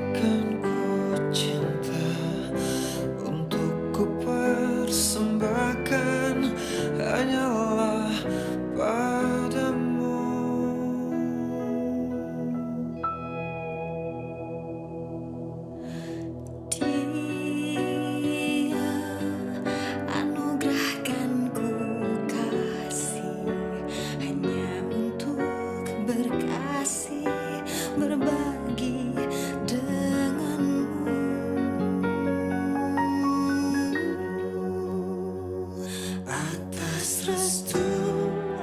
Andaikan ku cinta untuk ku persembahkan hanyalah padamu. Dia anugerahkan ku kasih hanya untuk berkasih berbagi denganmu. Atas restu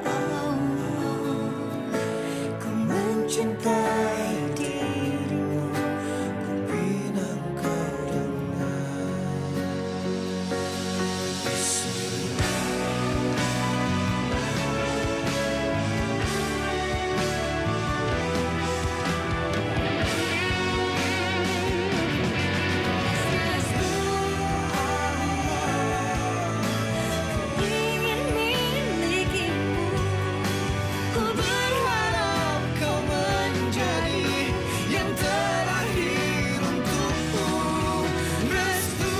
Allah ku mencintai dirimu, Ku pinang kau dengan Bismillah. restu Allah ku ingin milikimu, ku berharap Kau menjadi yang terakhir untukku. Restu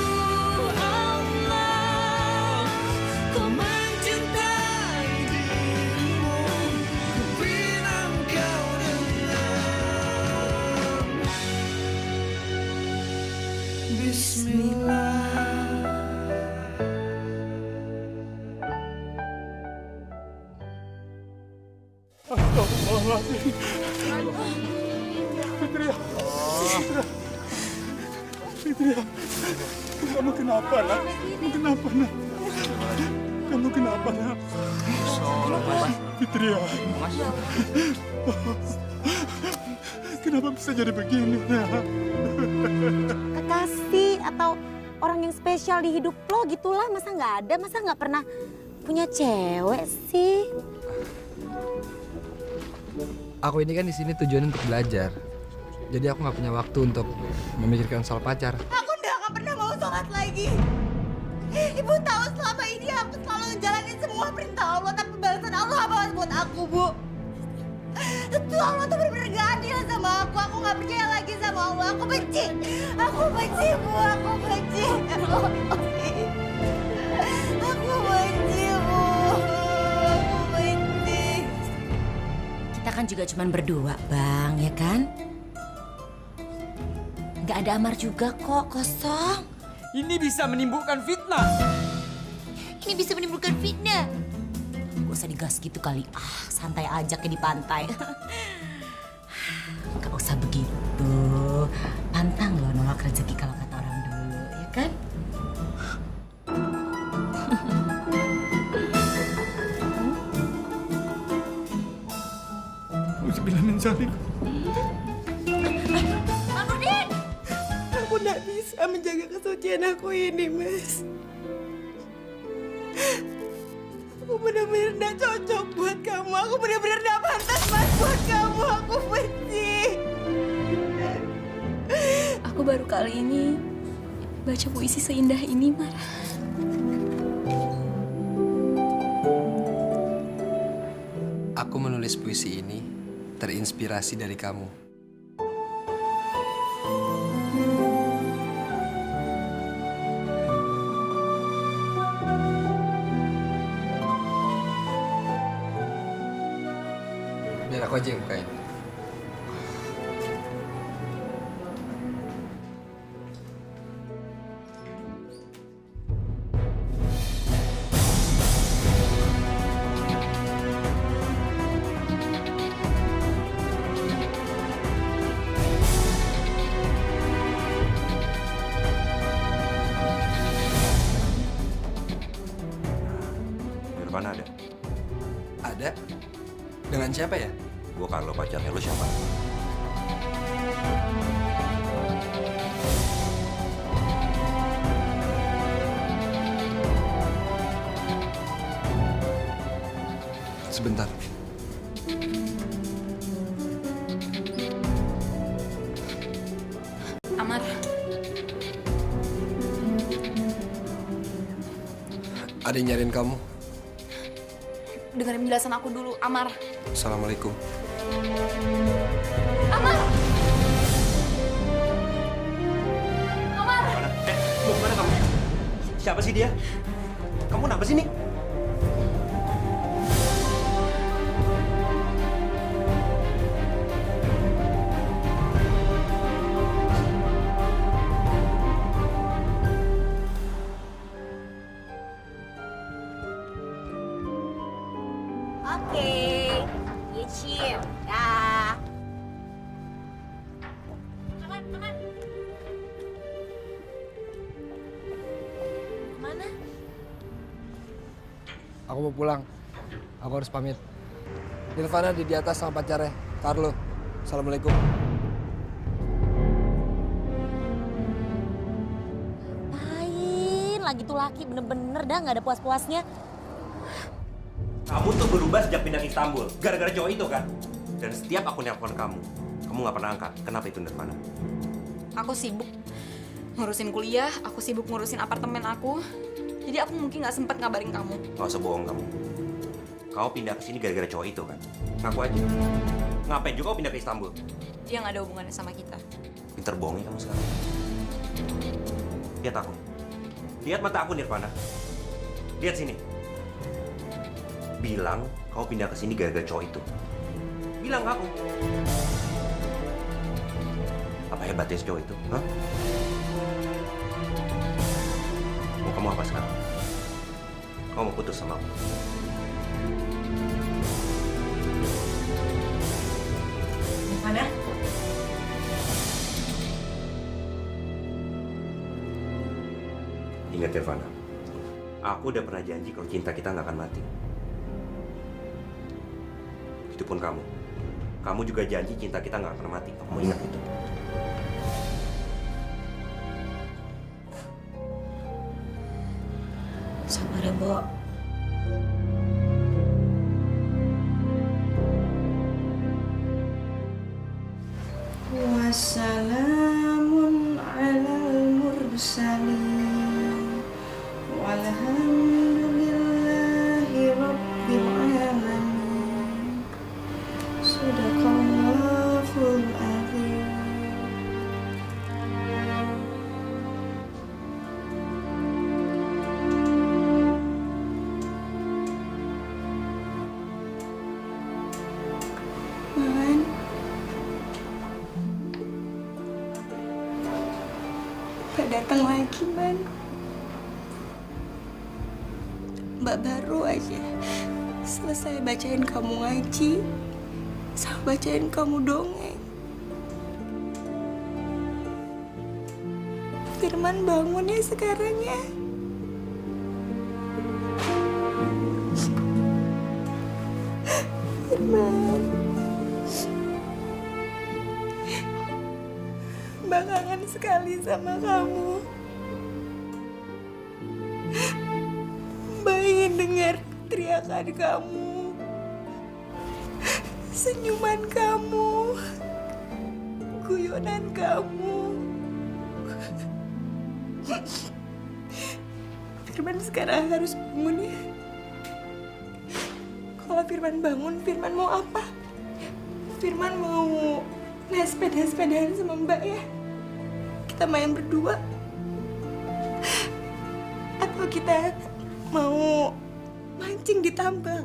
Allah, ku mencintai dirimu, ku pinang kau dengan Bismillah. Astagfirullahaladzim. Fitria. Fitria. Kamu kenapa, nak? Kamu kenapa, nak? Kamu kenapa, nak? Fitria. Kenapa bisa jadi begini, nak? Kekasih atau orang yang spesial di hidup lo gitulah, masa nggak ada, masa nggak pernah punya cewek sih? Aku ini kan di sini tujuannya untuk belajar. Jadi aku nggak punya waktu untuk memikirkan soal pacar. Aku udah gak pernah mau sholat lagi. Ibu tahu selama ini aku selalu jalanin semua perintah Allah, tapi balasan Allah apa buat aku, Bu? Tentu Allah tuh bener-bener gak adil sama aku. Aku gak percaya lagi sama Allah. Aku benci. Aku benci, Bu. Aku benci. Aku benci, Bu. Aku benci. Kita kan juga cuma berdua, Bang, ya kan? Nggak ada Amar juga kok, kosong. Ini bisa menimbulkan fitnah. Ini bisa menimbulkan fitnah. Gak usah digas gitu kali. Santai aja kayak di pantai. Gak usah begitu. Pantang loh nolak rezeki kalau kata orang dulu, ya kan? Uzubillah min zalik. Aku gak bisa menjaga kesucian aku ini, Mas. Aku benar-benar gak cocok buat kamu. Aku benar-benar gak pantas, Mas, buat kamu. Aku benci. Aku baru kali ini baca puisi seindah ini, Mar. Aku menulis puisi ini terinspirasi dari kamu. Biar aku aja yang bukain. Nirvana ada? Ada? Dengan siapa ya? Gua Carlo, pacarnya lu siapa? Sebentar. Amar, Ada yang nyariin kamu. dengerin penjelasan aku dulu, Amar. Assalamualaikum. Amar! Siapa sih dia? Kamu kenapa sih, nih? Oke, ya chill. Dah. Kemana? Aku mau pulang. Aku harus pamit. Nirvana di atas sama pacarnya, Carlo. Assalamualaikum. Ngapain lagi tuh laki bener-bener dah nggak ada puas-puasnya. Kamu tuh berubah sejak pindah ke Istanbul. Gara-gara cowok itu kan? Dan setiap aku nelpon kamu nggak pernah angkat. Kenapa itu, Nirvana? Aku sibuk ngurusin kuliah, aku sibuk ngurusin apartemen aku. Jadi aku mungkin nggak sempat ngabarin kamu. Gak usah bohong kamu. Kamu pindah ke sini gara-gara cowok itu kan? Ngaku aja. Ngapain juga kamu pindah ke Istanbul? Dia nggak ada hubungannya sama kita. Pinter bohongnya kamu sekarang. Lihat aku. Lihat mata aku, Nirvana. Lihat sini. Bilang kamu pindah ke sini gara-gara cowok itu. Bilang ke aku. Apa hebatnya si cowok itu? Hah? Mau kamu apa sekarang? Kamu mau putus sama aku? Mana? Ingat, Nirvana. Aku udah pernah janji kalau cinta kita nggak akan mati. Itu pun kamu. Kamu juga janji cinta kita nggak akan mati. Kamu ingat itu? Sabar ya, Bo. Wassalamun alal mursalin walhamdulillahi rabbil alamin. Sadaqallahul azim. Man, Mbak datang lagi, Man. Mbak baru aja selesai bacain kamu ngaji, sama bacain kamu dongeng. Firman bangun ya sekarang ya. Firman. Mbak kangen sekali sama kamu. Mbak ingin dengar teriakan kamu, senyuman kamu, guyonan kamu. Firman sekarang harus bangun ya. Kalau Firman bangun, Firman mau apa? Firman mau naik sepeda-sepedaan sama Mbak ya? Kita main berdua? Atau kita mau mancing di tambak?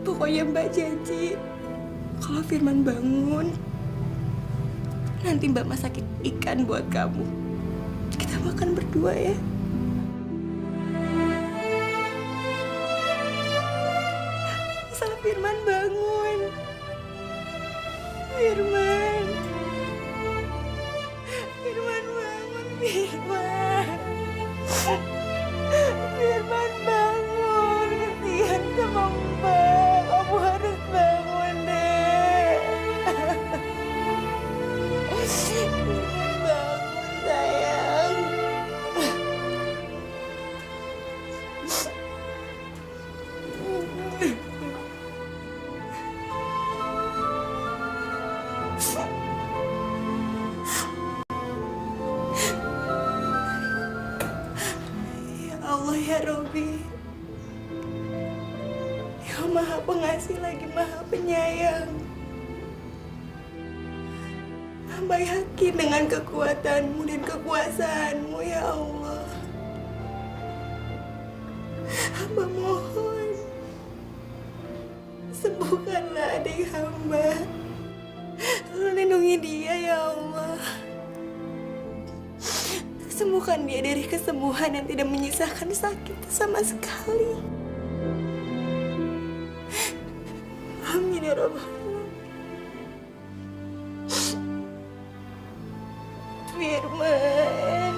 Pokoknya Mbak janji, kalau Firman bangun, nanti Mbak masakin ikan buat kamu. Kita makan berdua ya. Asal Firman bangun. Firman. Firman bangun, Firman. Firman bangun. Kesian sama Mbak. Kamu harus bangun deh. Firman bangun, sayang. Ya Allah ya Robbi, yang maha pengasih lagi maha penyayang. Hamba yakin dengan kekuatanmu dan kekuasaanmu ya Allah. Hamba mohon, sembuhkanlah adik hamba. Lindungi dia ya Allah. Sembuhkan dia dari kesembuhan yang tidak menyisakan sakit sama sekali. Amin ya Rabbal Alamin. Firman.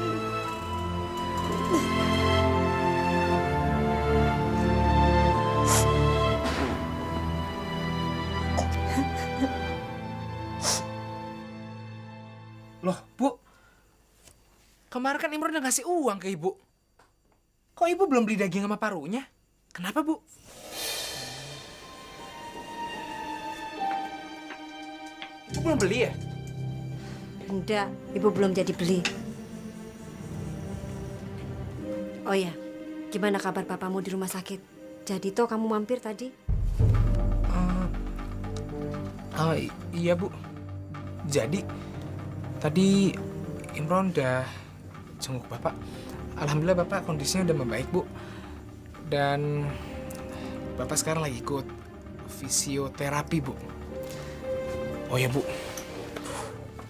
Loh, Bu. Kemarin kan Imron udah ngasih uang ke Ibu. Kok Ibu belum beli daging sama parunya? Kenapa, Bu? Ibu belum beli ya? Enggak, Ibu belum jadi beli. Oh ya, gimana kabar papamu di rumah sakit? Jadi toh kamu mampir tadi? Iya, Bu. Jadi, tadi Imron udah jenguk Bapak. Alhamdulillah Bapak kondisinya udah membaik, Bu. Dan Bapak sekarang lagi ikut fisioterapi, Bu. Oh ya, Bu.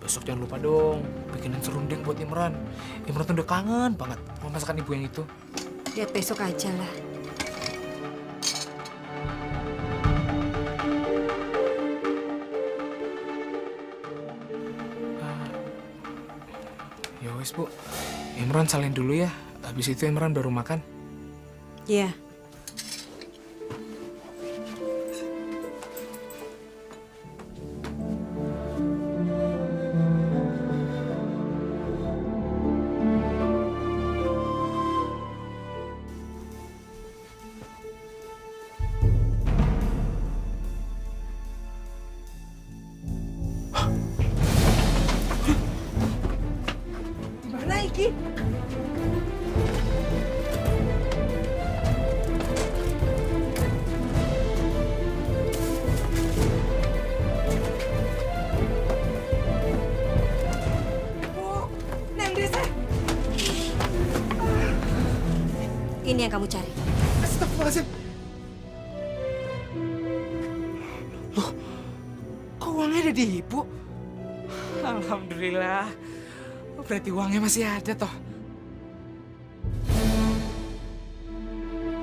Besok jangan lupa dong bikinin serundeng buat Imran. Imran tuh udah kangen banget sama masakan Ibu yang itu. Lihat besok aja lah. Ya wes, Bu. Imran salin dulu ya. Habis itu Imran baru makan. Iya. Mana iki? Bu, Neng Desa. Ini yang kamu cari. Astagfirullahaladzim. Loh, kok uangnya ada di Ibu? Alhamdulillah. Berarti uangnya masih ada toh.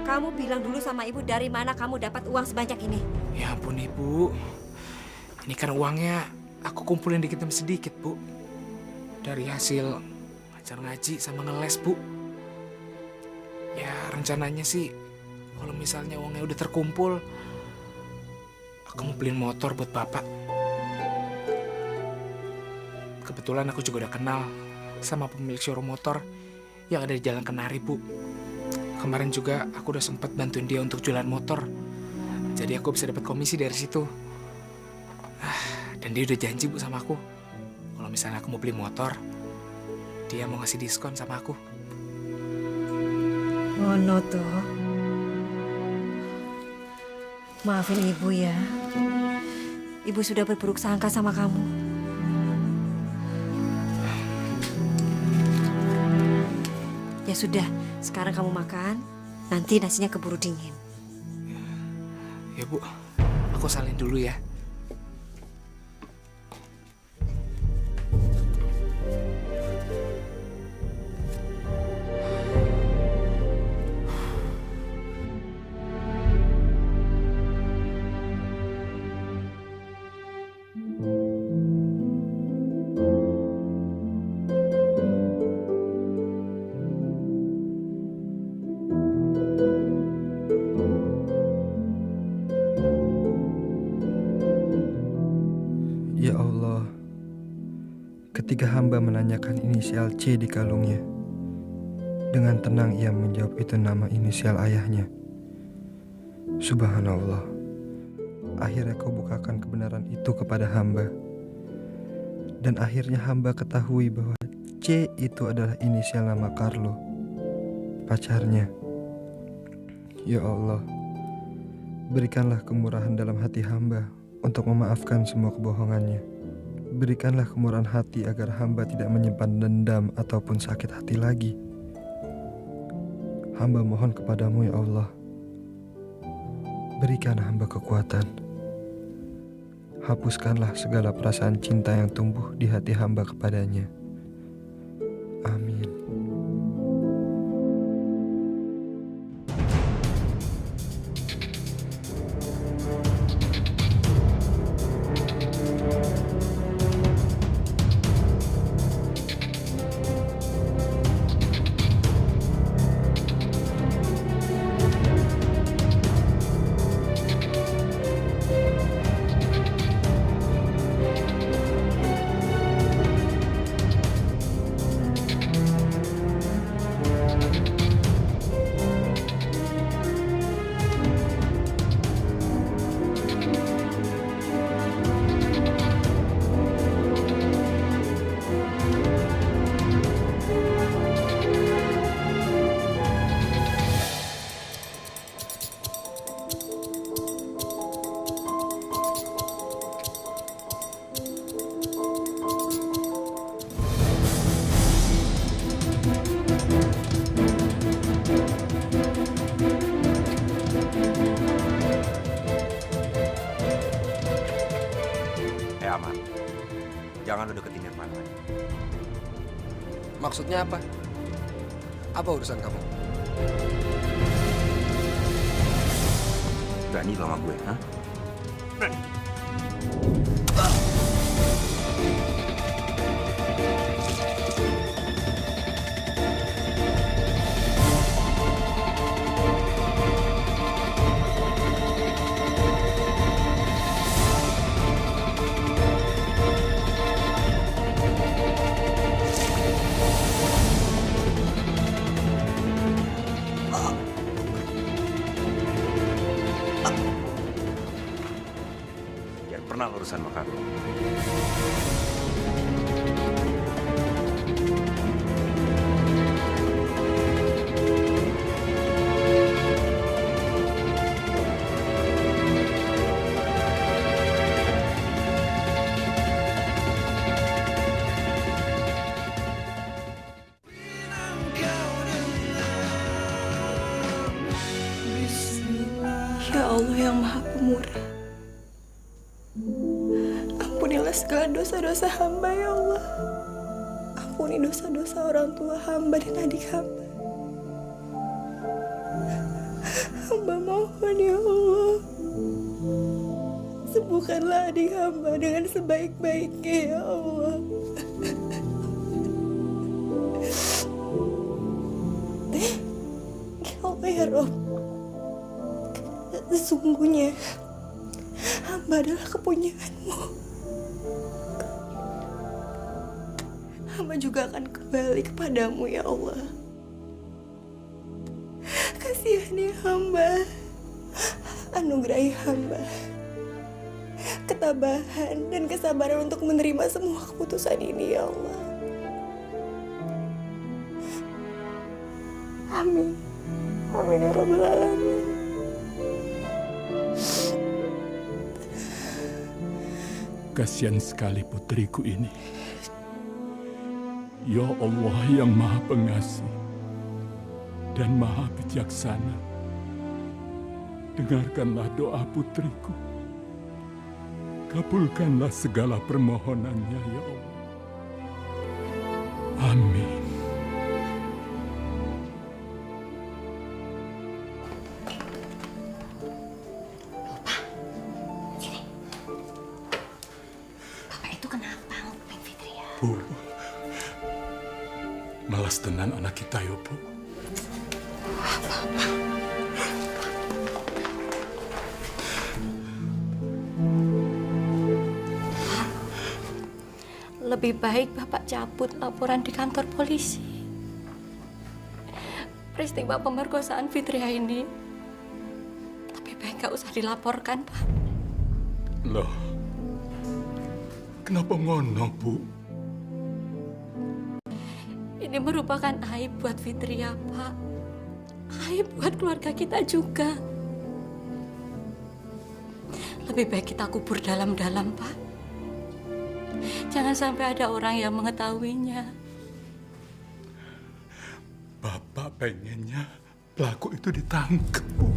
Kamu bilang dulu sama Ibu dari mana kamu dapat uang sebanyak ini. Ya ampun Ibu. Ini kan uangnya aku kumpulin dikit demi sedikit, Bu. Dari hasil ngajar ngaji sama ngeles, Bu. Ya rencananya sih kalau misalnya uangnya udah terkumpul, aku mau beliin motor buat Bapak. Kebetulan aku juga udah kenal sama pemilik showroom motor yang ada di Jalan Kenari, Bu. Kemarin juga aku udah sempat bantuin dia untuk jualan motor. Jadi aku bisa dapat komisi dari situ. Dan dia udah janji, Bu, sama aku. Kalau misalnya aku mau beli motor, dia mau ngasih diskon sama aku. Ngono tuh. Maafin Ibu ya. Ibu sudah berburuk sangka sama kamu. Ya sudah, sekarang kamu makan. Nanti nasinya keburu dingin. Ya, Bu. Aku salin dulu ya. Ya Allah, ketika hamba menanyakan inisial C di kalungnya, dengan tenang ia menjawab itu nama inisial ayahnya. Subhanallah, akhirnya kau bukakan kebenaran itu kepada hamba. Dan akhirnya hamba ketahui bahwa C itu adalah inisial nama Carlo, pacarnya. Ya Allah, berikanlah kemurahan dalam hati hamba untuk memaafkan semua kebohongannya. Berikanlah kemurahan hati agar hamba tidak menyimpan dendam ataupun sakit hati lagi. Hamba mohon kepadamu ya Allah, Berikan hamba kekuatan. Hapuskanlah segala perasaan cinta yang tumbuh di hati hamba kepadanya. Amin. Aman. Jangan lu deketin Irfan lagi. Maksudnya apa? Apa urusan kamu? Berani lu sama gue, ha? Berani. Pernah urusan makan lo. Ya Allah yang Maha Pemurah, ampunilah segala dosa-dosa hamba ya Allah. Ampuni dosa-dosa orang tua hamba dan adik hamba. Hamba mohon ya Allah, sembuhkanlah adik hamba dengan sebaik-baiknya ya Allah. Ya Allah ya Rabb, sesungguhnya hamba adalah kepunyaan-Mu. Hamba juga akan kembali kepadamu ya Allah. Kasihani hamba, anugerahi hamba ketabahan dan kesabaran untuk menerima semua keputusan ini ya Allah. Amin. Amin ya Rabbal Alamin. Kasihan sekali putriku ini. Ya Allah yang Maha Pengasih dan Maha Bijaksana, dengarkanlah doa putriku. Kabulkanlah segala permohonannya ya Allah. Amin. Bu, malas tenan anak kita ya, Bu. Lebih baik Bapak cabut laporan di kantor polisi. Peristiwa pemerkosaan Fitria ini lebih baik gak usah dilaporkan, Pak. Loh, kenapa ngono, Bu? Ini merupakan aib buat Fitria, Pak. Aib buat keluarga kita juga. Lebih baik kita kubur dalam-dalam, Pak. Jangan sampai ada orang yang mengetahuinya. Bapak pengennya pelaku itu ditangkap, Bu.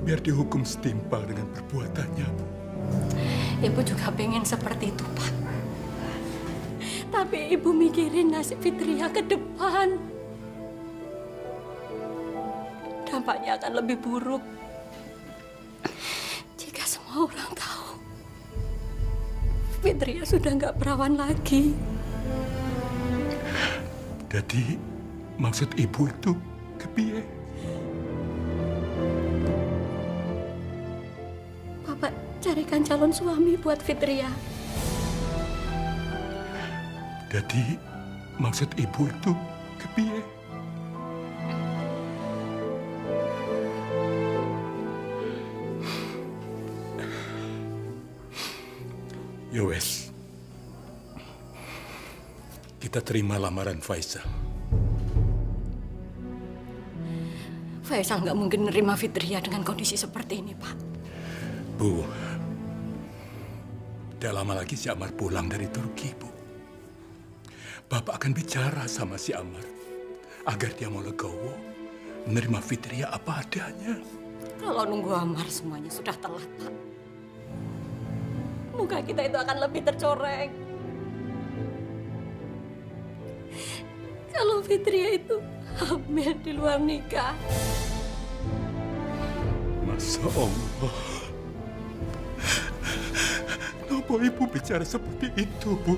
biar dihukum setimpal dengan perbuatannya, Bu. Ibu juga pengen seperti itu, Pak. Tapi Ibu mikirin nasib Fitria ke depan. Dampaknya akan lebih buruk jika semua orang tahu Fitria sudah nggak perawan lagi. Jadi, maksud Ibu itu kepiye? Bapak carikan calon suami buat Fitria. Jadi, maksud Ibu itu kepiye? Ya wes, kita terima lamaran Faisal. Faisal nggak mungkin nerima Fitria dengan kondisi seperti ini, Pak. Bu, tidak lama lagi si Amar pulang dari Turki, Bu. Bapak akan bicara sama si Amar agar dia mau legowo menerima Fitria apa adanya. Kalau nunggu Amar semuanya sudah telat, Pak. Muka kita itu akan lebih tercoreng. Kalau Fitria itu hamil di luar nikah. Masya Allah. Kenapa Ibu bicara seperti itu, Bu?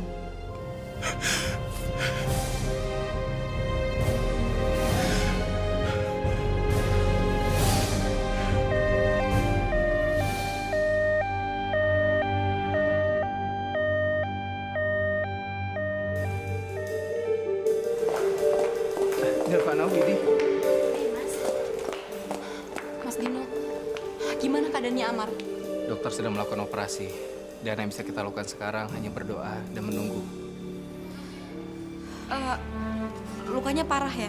Nirvana, Widi. Mas Dino, gimana keadaannya Amar? Dokter sedang melakukan operasi. Dan yang bisa kita lakukan sekarang hanya berdoa dan menunggu. Lukanya parah ya?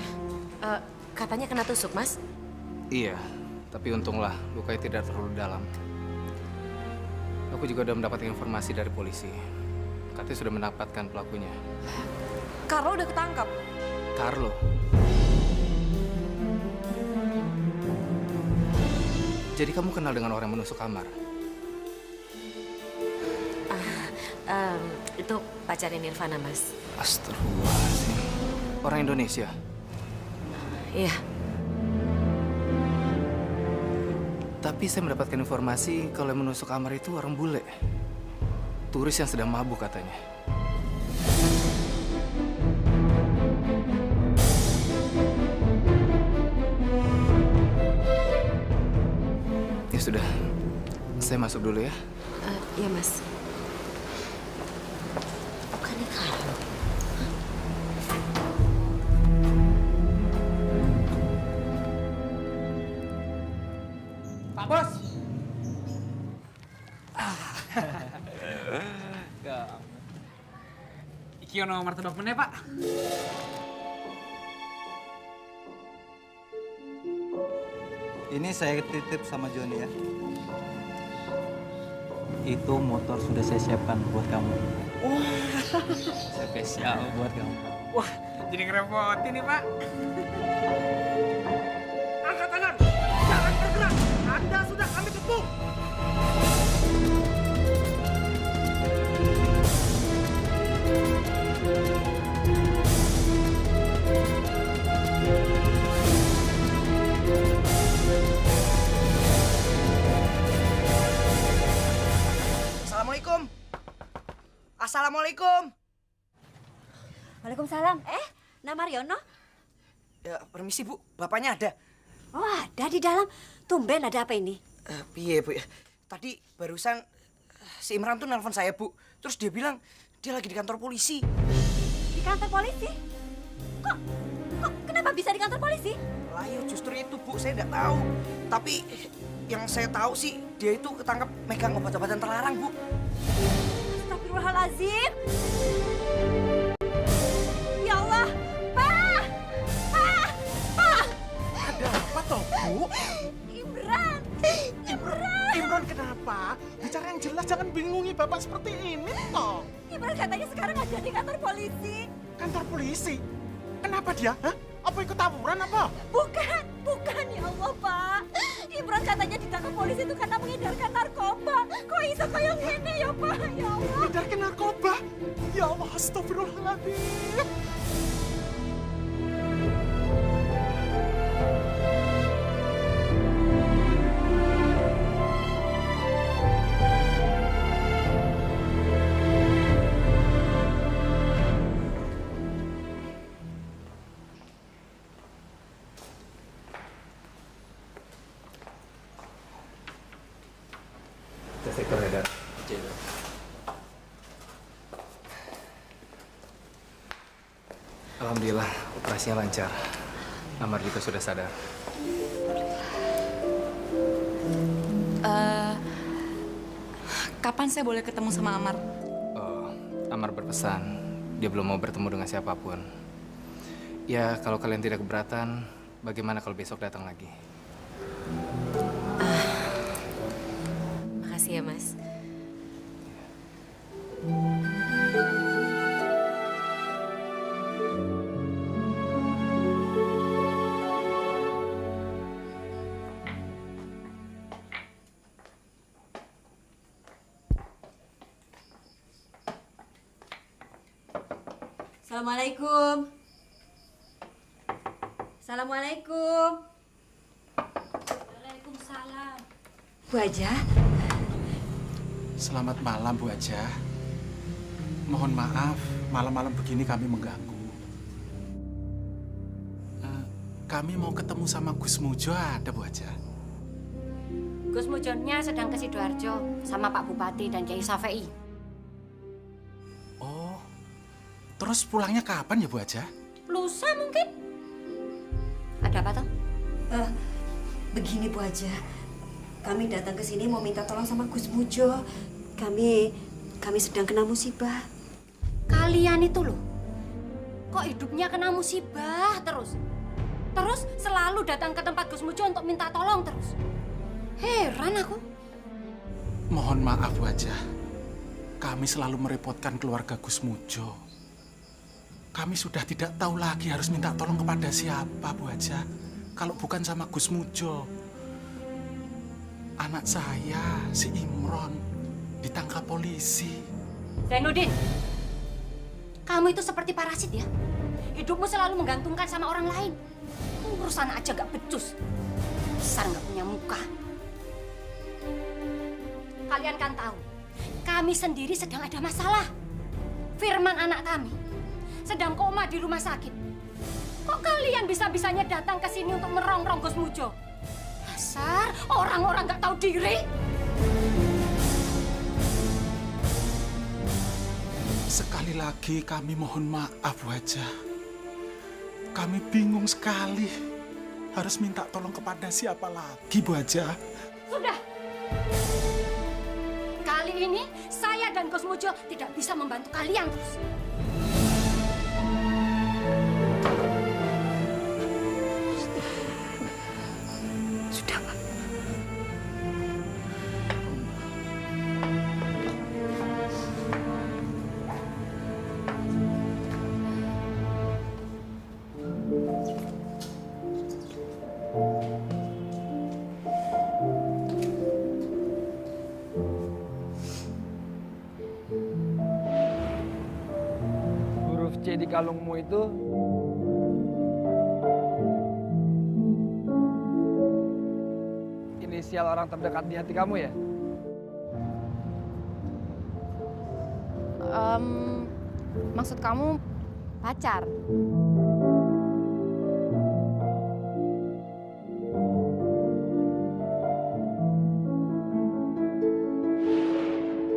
Katanya kena tusuk, Mas. Iya, tapi untunglah lukanya tidak terlalu dalam. Aku juga sudah mendapatkan informasi dari polisi. Katanya sudah mendapatkan pelakunya. Carlo udah ketangkap. Carlo. Jadi kamu kenal dengan orang yang menusuk Amar? Itu pacarnya Nirvana, Mas. Astagfirullahaladzim. Orang Indonesia? Iya. Tapi saya mendapatkan informasi kalau yang menusuk Amar itu orang bule. Turis yang sedang mabuk katanya. Ya sudah, saya masuk dulu ya. Iya, Mas. Bukannya Carlo. Pak Bos. Iki ono martabak meneh, Pak. Ini saya titip sama Joni ya. Itu motor sudah saya siapkan buat kamu. Wah, Spesial buat kamu. wah, jadi ngerepotin nih, Pak. Angkat tangan, jangan bergerak. Anda sudah kami kepung. Assalamualaikum. Assalamualaikum. Waalaikumsalam. Nak Mariono? Ya, permisi Bu, bapaknya ada. Oh, ada di dalam. Tumben ada apa ini? Piye Bu ya? Tadi barusan si Imran tuh nelpon saya Bu. Terus dia bilang dia lagi di kantor polisi. Di kantor polisi? Kok kenapa bisa di kantor polisi? Lah ya justru itu Bu, saya nggak tahu. Tapi yang saya tahu sih dia itu ketangkap megang obat-obatan terlarang Bu. Astagfirullahaladzim. Ya Allah. Pak! Pak! Pak! Ada apa toh Bu? Imran! Imran kenapa? Bicara yang jelas, jangan bingungi Bapak seperti ini toh. Imran katanya sekarang ada di kantor polisi. Kantor polisi? Kenapa dia? Hah? Apa ikut tawuran apa? Bukan ya Allah, Pak. Imron katanya ditangkap polisi itu karena mengedarkan narkoba. Kok iso kayak gini ya, Pak? Ya Allah. Mengedarkan narkoba? Ya Allah, astagfirullahaladzim. Sektor Hedar. Alhamdulillah, operasinya lancar. Amar juga sudah sadar. Kapan saya boleh ketemu sama Amar? Oh, Amar berpesan, dia belum mau bertemu dengan siapapun. Ya, kalau kalian tidak keberatan, bagaimana kalau besok datang lagi? Makasih ya, Mas. Assalamualaikum. Assalamualaikum. Waalaikumsalam. Bu Aja. Selamat malam, Bu Aja. Mohon maaf, malam-malam begini kami mengganggu. Kami mau ketemu sama Gus Mujo, ada Bu Aja? Gus Mujonya sedang ke Sidoarjo sama Pak Bupati dan Kiai Safei. Oh, terus pulangnya kapan ya, Bu Aja? Lusa mungkin. Ada apa toh? Begini Bu Aja. Kami datang ke sini mau minta tolong sama Gus Mujo. Kami sedang kena musibah. Kalian itu loh, kok hidupnya kena musibah terus? Terus selalu datang ke tempat Gus Mujo untuk minta tolong terus. Heran aku. Mohon maaf, Bu Aja. Kami selalu merepotkan keluarga Gus Mujo. Kami sudah tidak tahu lagi harus minta tolong kepada siapa, Bu Aja. Kalau bukan sama Gus Mujo. Anak saya, si Imron, ditangkap polisi. Zainuddin, kamu itu seperti parasit ya. Hidupmu selalu menggantungkan sama orang lain. Urusan aja gak becus. Besar gak punya muka. Kalian kan tahu, kami sendiri sedang ada masalah. Firman anak kami sedang koma di rumah sakit. Kok kalian bisa-bisanya datang ke sini untuk merongrong Gus Mujo? Dasar orang-orang gak tahu diri. Sekali lagi kami mohon maaf, Bu Aja. Kami bingung sekali. Harus minta tolong kepada siapa lagi, Bu Aja? Sudah. Kali ini saya dan Gus Mujo tidak bisa membantu kalian terus. Sudah, Pak. Huruf C di kalungmu itu inisial orang terdekat di hati kamu ya? Maksud kamu pacar?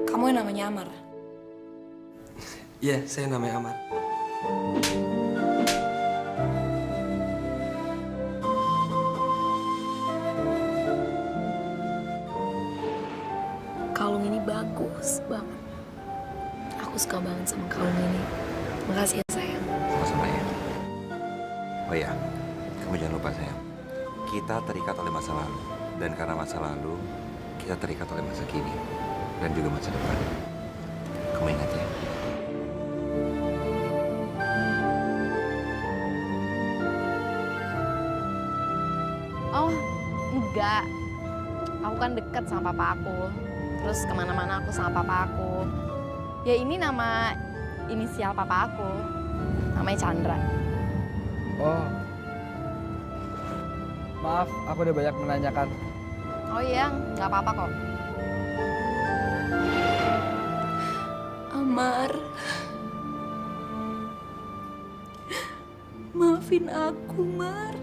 Kamu yang namanya Amar? Iya, saya namanya Amar. Kalung ini bagus banget. Aku suka banget sama kalung ini. Makasih ya sayang. Sama-sama ya. Oh ya, kamu jangan lupa sayang. Kita terikat oleh masa lalu. Dan karena masa lalu, kita terikat oleh masa kini. Dan juga masa depan. Kamu ingat ya? Enggak. Aku kan deket sama papa aku. Terus kemana-mana aku sama papa aku. Ya ini nama inisial papa aku. Namanya Chandra. Oh. Maaf, aku udah banyak menanyakan. Oh iya, nggak apa-apa kok. Amar, maafin aku, Mar.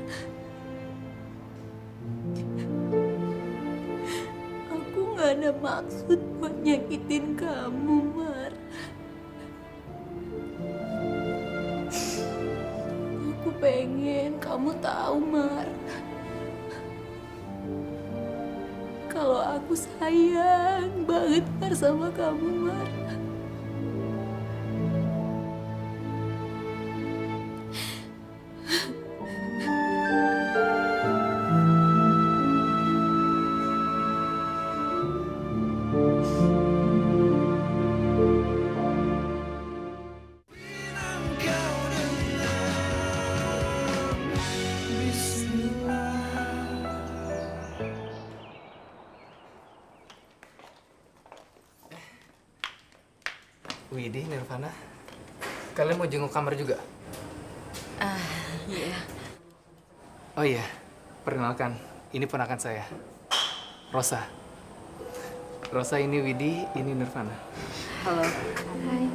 Aku nggak ada maksud buat nyakitin kamu, Mar. Aku pengen kamu tahu, Mar. Kalau aku sayang banget Mar sama kamu, Mar. Widih, Nirvana. Kalian mau jenguk kamar juga? Iya. Oh iya, perkenalkan. Ini ponakan saya. Rosa. Rosa ini Widih, ini Nirvana. Halo. Hai.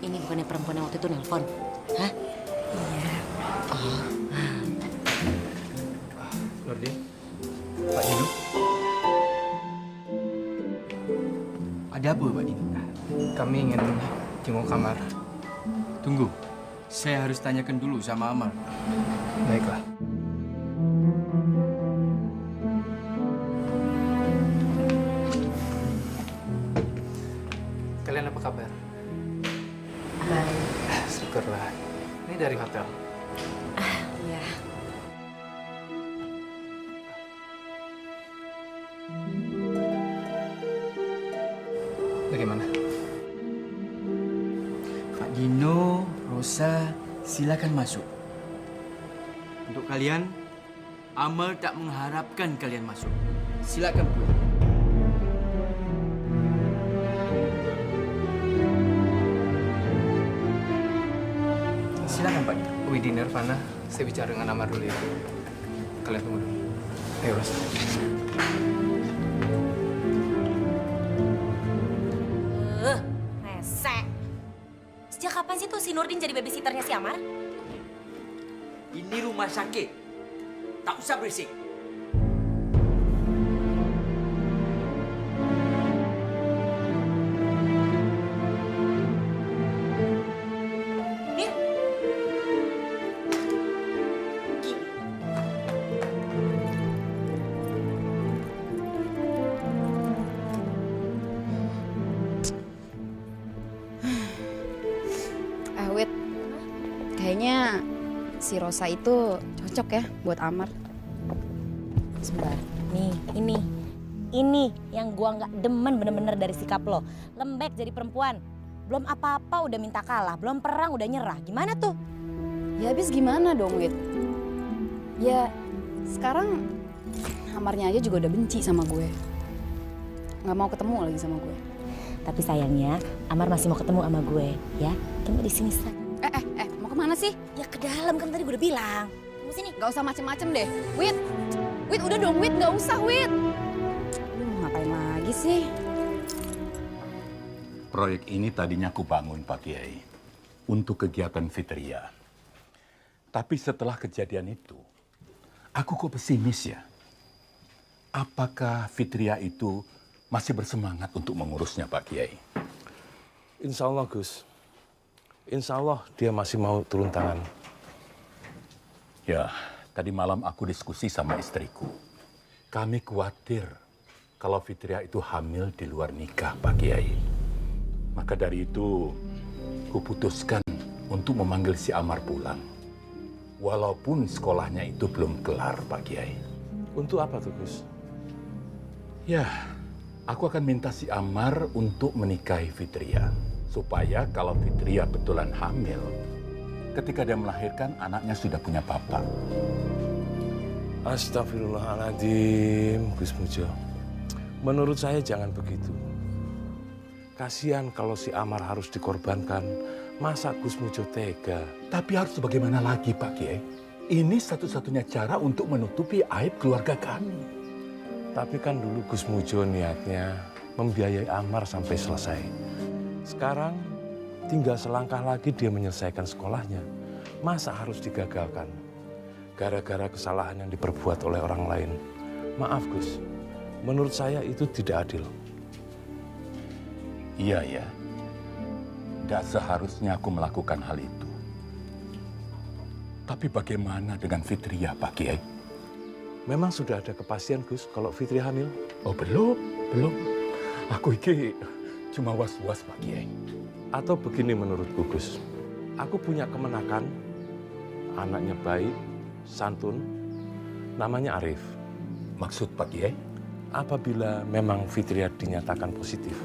Ini bukannya perempuan yang waktu itu nelpon? Hah? Iya. Oh. Nurdin, Pak Dino. Ada apa, Pak Dino? Kami ingin jenguk kamar. Tunggu, saya harus tanyakan dulu sama Amar. Baiklah. Kalian apa kabar? Baik. Syukurlah. Ini dari hotel. Iya. Bagaimana? Pak Dino, Rosa, silakan masuk. Untuk kalian, Amar tak mengharapkan kalian masuk. Silakan pulang. Silakan Pak Dino. Widih, Nirvana, saya bicara dengan Amar dulu ya. Kalian tunggu dulu. Ayo, Rosa. Resek. Sejak kapan sih tuh si Nurdin jadi babysitternya si Amar? Ini rumah sakit. Tak usah berisik. Wit, kayaknya si Rosa itu cocok ya buat Amar. Sebentar, nih, ini yang gua nggak demen bener-bener dari sikap lo. Lembek jadi perempuan, belum apa-apa udah minta kalah, belum perang udah nyerah. Gimana tuh? Ya habis gimana dong, Wit? Ya sekarang Amarnya aja juga udah benci sama gue. Nggak mau ketemu lagi sama gue. Tapi sayangnya Amar masih mau ketemu sama gue, ya. Tunggu di sini saja. Mau kemana sih? Ya ke dalam, kan tadi gue udah bilang. Tunggu sini. Gak usah macem-macem deh. Wit, udah dong, Wit, gak usah, Wit. Lu mau ngapain lagi sih? Proyek ini tadinya aku bangun, Pak Kiai, untuk kegiatan Fitria. Tapi setelah kejadian itu, aku kok pesimis ya. Apakah Fitria itu masih bersemangat untuk mengurusnya, Pak Kiai? Insya Allah, Gus. Insya Allah dia masih mau turun tangan. Ya, tadi malam aku diskusi sama istriku. Kami khawatir kalau Fitria itu hamil di luar nikah, Pak Kiai. Maka dari itu, kuputuskan untuk memanggil si Amar pulang. Walaupun sekolahnya itu belum kelar, Pak Kiai. Untuk apa tuh, Gus? Ya, aku akan minta si Amar untuk menikahi Fitria. Supaya kalau Fitria betulan hamil, ketika dia melahirkan, anaknya sudah punya bapak. Astagfirullahaladzim, Gus Mujo. Menurut saya jangan begitu. Kasihan kalau si Amar harus dikorbankan. Masa Gus Mujo tega? Tapi harus bagaimana lagi, Pak Kiai? Ini satu-satunya cara untuk menutupi aib keluarga kami. Tapi kan dulu Gus Mujo niatnya membiayai Amar sampai selesai. Sekarang tinggal selangkah lagi dia menyelesaikan sekolahnya. Masa harus digagalkan? Gara-gara kesalahan yang diperbuat oleh orang lain. Maaf Gus, menurut saya itu tidak adil. Iya ya, tidak seharusnya aku melakukan hal itu. Tapi bagaimana dengan Fitria, Pak Kiai? Memang sudah ada kepastian Gus kalau Fitri hamil? Oh belum. Aku ini cuma was-was, Pak Kiai. Atau begini menurutku Gus, aku punya kemenakan, anaknya baik, santun, namanya Arif. Maksud Pak Kiai? Apabila memang Fitria dinyatakan positif,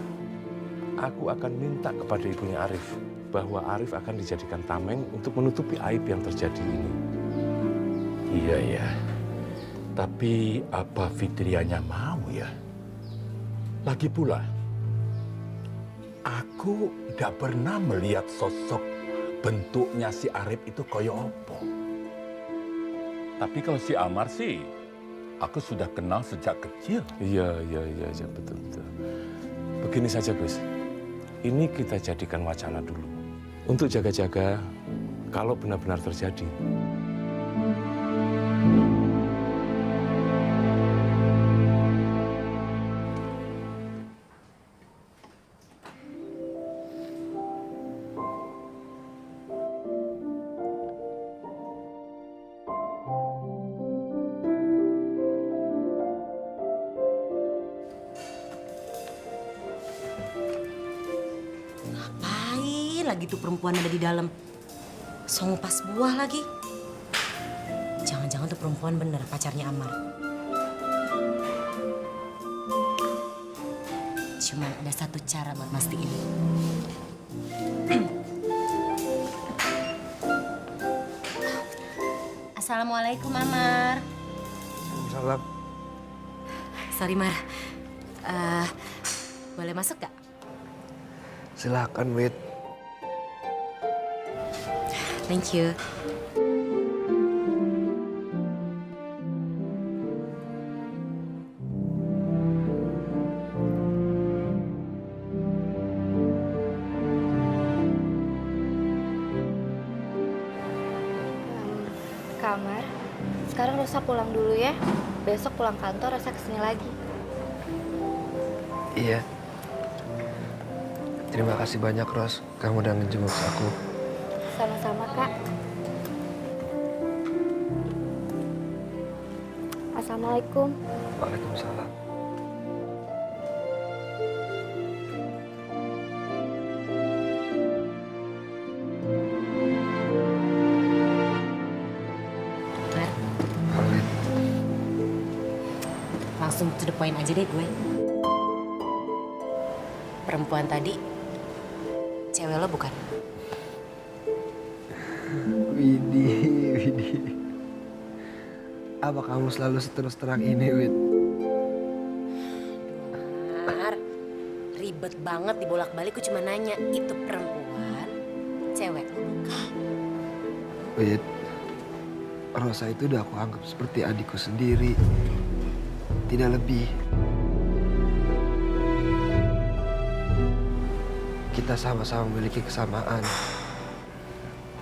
aku akan minta kepada ibunya Arif bahwa Arif akan dijadikan tameng untuk menutupi aib yang terjadi ini. Iya ya. Tapi apa Fitrianya mau ya? Lagi pula, aku tidak pernah melihat sosok bentuknya si Arif itu koyo opo. Tapi kalau si Amar sih, aku sudah kenal sejak kecil. Iya, betul. Begini saja Gus, ini kita jadikan wacana dulu. Untuk jaga-jaga kalau benar-benar terjadi. Lagi tuh perempuan ada di dalam. Songpas buah lagi. Jangan-jangan tuh perempuan bener pacarnya Amar. Cuman ada satu cara buat mastiin. Assalamualaikum Amar. Salam. Sorry Mar. Boleh masuk gak? Silakan, Wit. Thank you. Kamar, sekarang Rosa pulang dulu ya. Besok pulang kantor Rosa kesini lagi. Iya. Terima kasih banyak, Ros. Kamu udah ngejenguk aku. Sama-sama, Kak. Assalamualaikum. Waalaikumsalam. Langsung to the point aja deh gue. Perempuan tadi, cewek lo bukan? Widih. Apa kamu selalu seterus terang ini, Wid? Mar, ribet banget dibolak-balik. Aku cuma nanya, itu perempuan, cewek lo bukan? Wid, Rosa itu udah aku anggap seperti adikku sendiri. Tidak lebih. Kita sama-sama memiliki kesamaan.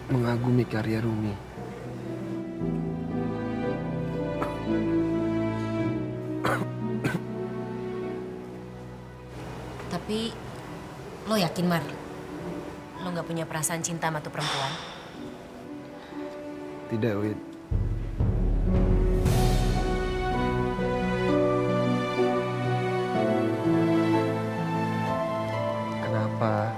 Mengagumi karya Rumi. Tapi lo yakin Mar? Lo gak punya perasaan cinta sama tuh perempuan? Tidak, Wid. Kenapa?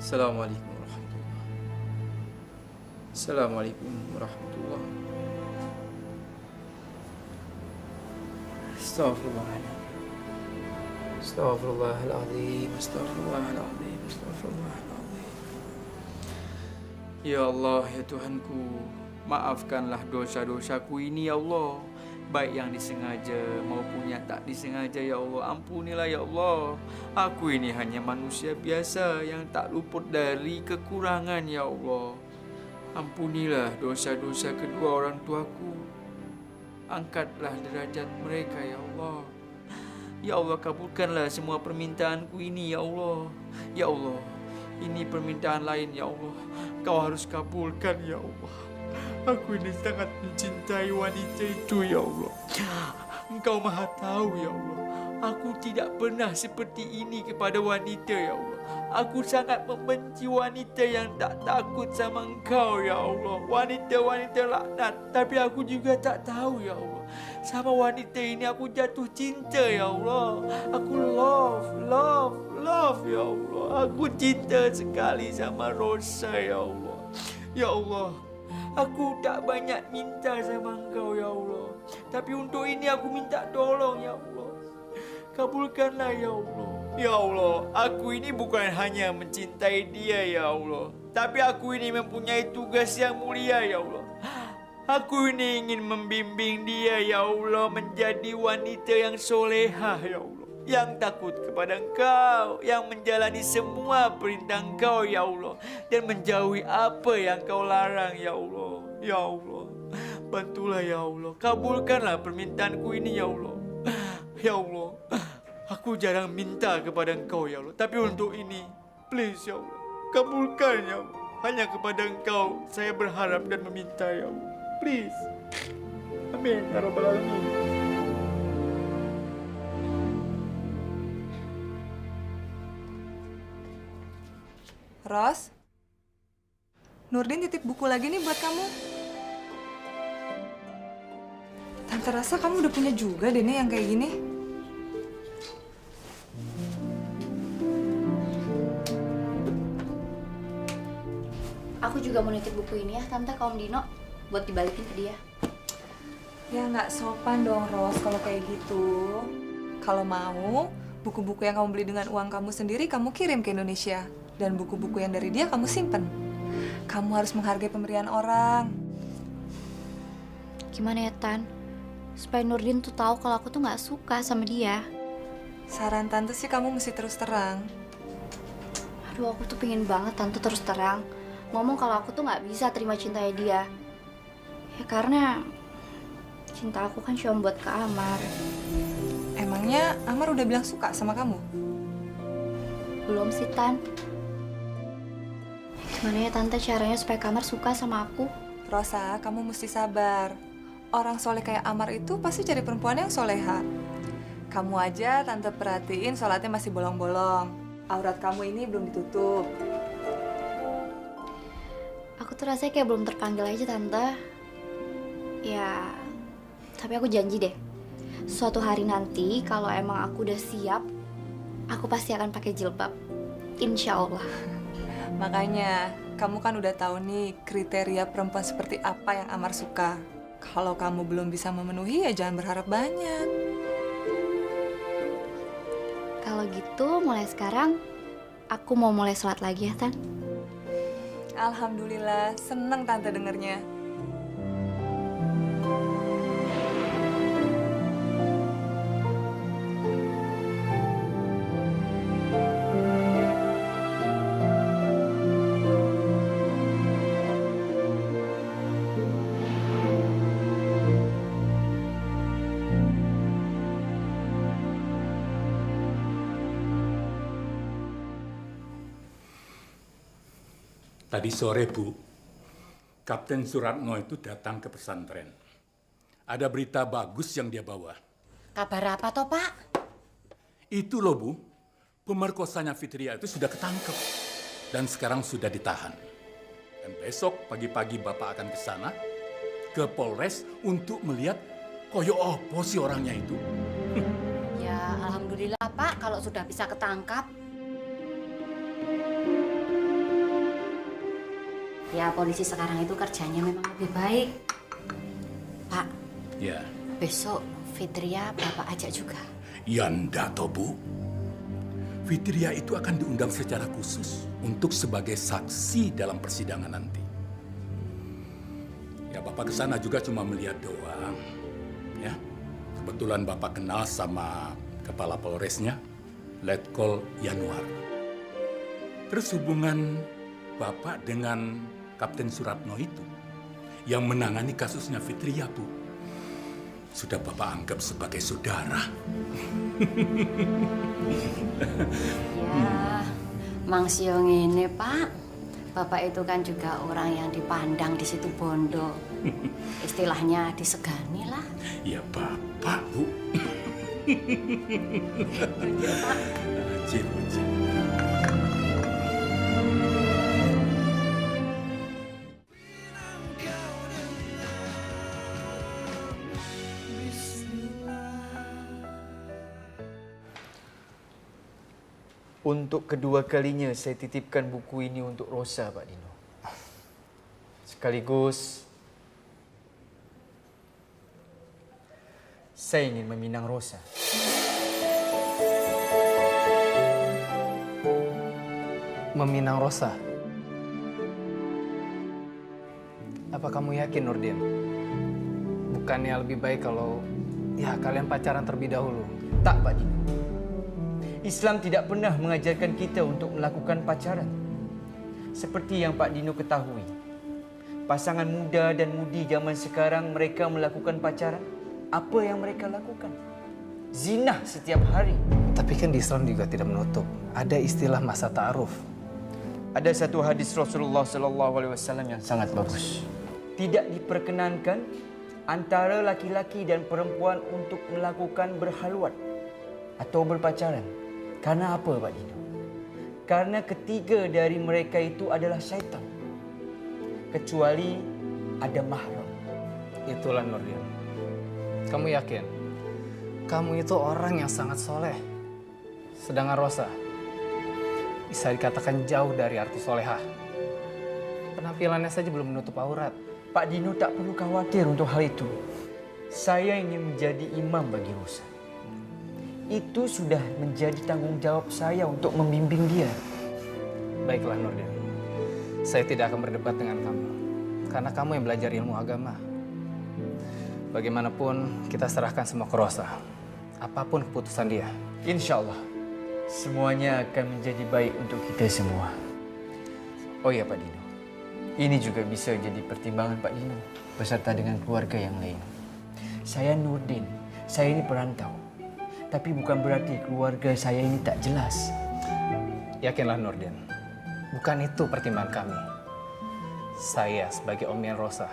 Assalamualaikum warahmatullahi. Assalamualaikum warahmatullahi. Astaghfirullahaladzim. Astaghfirullahaladzim. Astaghfirullahaladzim. Astaghfirullahaladzim. Ya Allah, ya Tuhanku, maafkanlah dosa-dosaku ini ya Allah. Baik yang disengaja maupun yang tak disengaja ya Allah. Ampunilah ya Allah. Aku ini hanya manusia biasa yang tak luput dari kekurangan ya Allah. Ampunilah dosa-dosa kedua orang tuaku. Angkatlah derajat mereka ya Allah. Ya Allah, kabulkanlah semua permintaanku ini ya Allah. Ya Allah, ini permintaan lain ya Allah. Kau harus kabulkan ya Allah. Aku ini sangat mencintai wanita itu ya Allah. Engkau maha tahu ya Allah. Aku tidak pernah seperti ini kepada wanita ya Allah. Aku sangat membenci wanita yang tak takut sama Engkau ya Allah. Wanita-wanita laknat. Tapi aku juga tak tahu ya Allah. Sama wanita ini aku jatuh cinta ya Allah. Aku love ya Allah. Aku cinta sekali sama Rosa ya Allah. Ya Allah, aku tak banyak minta sama Engkau ya Allah. Tapi untuk ini aku minta tolong ya Allah. Kabulkanlah ya Allah. Ya Allah, aku ini bukan hanya mencintai dia ya Allah. Tapi aku ini mempunyai tugas yang mulia ya Allah. Aku ini ingin membimbing dia ya Allah menjadi wanita yang solehah ya Allah. Yang takut kepada Engkau, yang menjalani semua perintah Engkau ya Allah. Dan menjauhi apa yang Kau larang ya Allah. Ya Allah, bantulah ya Allah. Kabulkanlah permintaanku ini ya Allah. Ya Allah, aku jarang minta kepada Engkau ya Allah. Tapi untuk ini, please ya Allah, kabulkan ya Allah. Hanya kepada Engkau saya berharap dan meminta ya Allah. Please. Amin ya Rabbal Alamin. Ros, Nurdin titip buku lagi nih buat kamu. Tante rasa kamu udah punya juga deh nih yang kayak gini. Aku juga mau nitip buku ini ya, Tante, ke Om Dino, buat dibalikin ke dia. Ya nggak sopan dong, Ros, kalau kayak gitu. Kalau mau, buku-buku yang kamu beli dengan uang kamu sendiri kamu kirim ke Indonesia. Dan buku-buku yang dari dia kamu simpen. Kamu harus menghargai pemberian orang. Gimana ya, Tan? Supaya Nurdin tuh tahu kalau aku tuh nggak suka sama dia. Saran Tante sih kamu mesti terus terang. Aduh, aku tuh pengen banget Tante terus terang ngomong kalau aku tuh nggak bisa terima cintanya dia. Ya karena cinta aku kan cuma buat ke Amar. Emangnya Amar udah bilang suka sama kamu? Belum sih, Tan. Gimana ya Tante caranya supaya Amar suka sama aku? Rosa, kamu mesti sabar. Orang soleh kayak Amar itu pasti cari perempuan yang soleha. Kamu aja Tante perhatiin sholatnya masih bolong-bolong. Aurat kamu ini belum ditutup. Aku tuh rasanya kayak belum terpanggil aja, Tante. Ya, tapi aku janji deh. Suatu hari nanti kalau emang aku udah siap, aku pasti akan pakai jilbab. Insya Allah. Makanya, kamu kan udah tahu nih kriteria perempuan seperti apa yang Amar suka. Kalau kamu belum bisa memenuhi, ya jangan berharap banyak. Kalau gitu, mulai sekarang, aku mau mulai sholat lagi ya, Tan. Alhamdulillah, seneng Tante dengernya. Tadi sore, Bu, Kapten Suratno itu datang ke pesantren. Ada berita bagus yang dia bawa. Kabar apa toh, Pak? Itu loh, Bu. Pemerkosanya Fitria itu sudah ketangkep. Dan sekarang sudah ditahan. Dan besok pagi-pagi Bapak akan ke sana, ke Polres, untuk melihat koyo opo sih orangnya itu. Ya, alhamdulillah, Pak, kalau sudah bisa ketangkap. Ya, polisi sekarang itu kerjanya memang lebih baik. Pak, Ya. besok Fitria Bapak ajak juga. Ya ndak toh, Bu. Fitria itu akan diundang secara khusus untuk sebagai saksi dalam persidangan nanti. Bapak ke sana juga cuma melihat doang. Ya. Kebetulan Bapak kenal sama kepala Polresnya, Letkol Yanuar. Terus hubungan Bapak dengan Kapten Suratno itu yang menangani kasusnya Fitria, Bu, sudah Bapak anggap sebagai saudara. Ya, Mang Siong ini, Pak. Bapak itu kan juga orang yang dipandang di situ Bondo. Istilahnya disegani lah. Ya Bapak, Bu. Cip. Untuk kedua kalinya saya titipkan buku ini untuk Rosa, Pak Dino. Sekaligus saya ingin meminang Rosa. Meminang Rosa? Apa kamu yakin, Nurdin? Bukannya lebih baik kalau ya kalian pacaran terlebih dahulu? Tak, Pak Dino. Islam tidak pernah mengajarkan kita untuk melakukan pacaran. Seperti yang Pak Dino ketahui, pasangan muda dan mudi zaman sekarang mereka melakukan pacaran. Apa yang mereka lakukan? Zina setiap hari. Tapi kan di Islam juga tidak menutup. Ada istilah masa ta'aruf. Ada satu hadis Rasulullah SAW yang sangat bagus. Tidak diperkenankan antara laki-laki dan perempuan untuk melakukan berhalwat atau berpacaran. Karena apa, Pak Dino? Karena ketiga dari mereka itu adalah syaitan. Kecuali ada mahram. Itulah Nurdin. Kamu yakin? Kamu itu orang yang sangat soleh. Sedangkan Rosa bisa dikatakan jauh dari arti solehah. Penampilannya saja belum menutup aurat. Pak Dino tak perlu khawatir untuk hal itu. Saya ingin menjadi imam bagi Rosa. Itu sudah menjadi tanggung jawab saya untuk membimbing dia. Baiklah Nurdin, saya tidak akan berdebat dengan kamu. Karena kamu yang belajar ilmu agama. Bagaimanapun kita serahkan semua ke Rosa. Apapun keputusan dia. Insya Allah, semuanya akan menjadi baik untuk kita semua. Oh ya Pak Dino, ini juga bisa jadi pertimbangan Pak Dino beserta dengan keluarga yang lain. Saya Nurdin, saya ini perantau. Tapi bukan berarti keluarga saya ini tak jelas. Yakinlah Nurdin, bukan itu pertimbangan kami. Saya sebagai omnya Rosa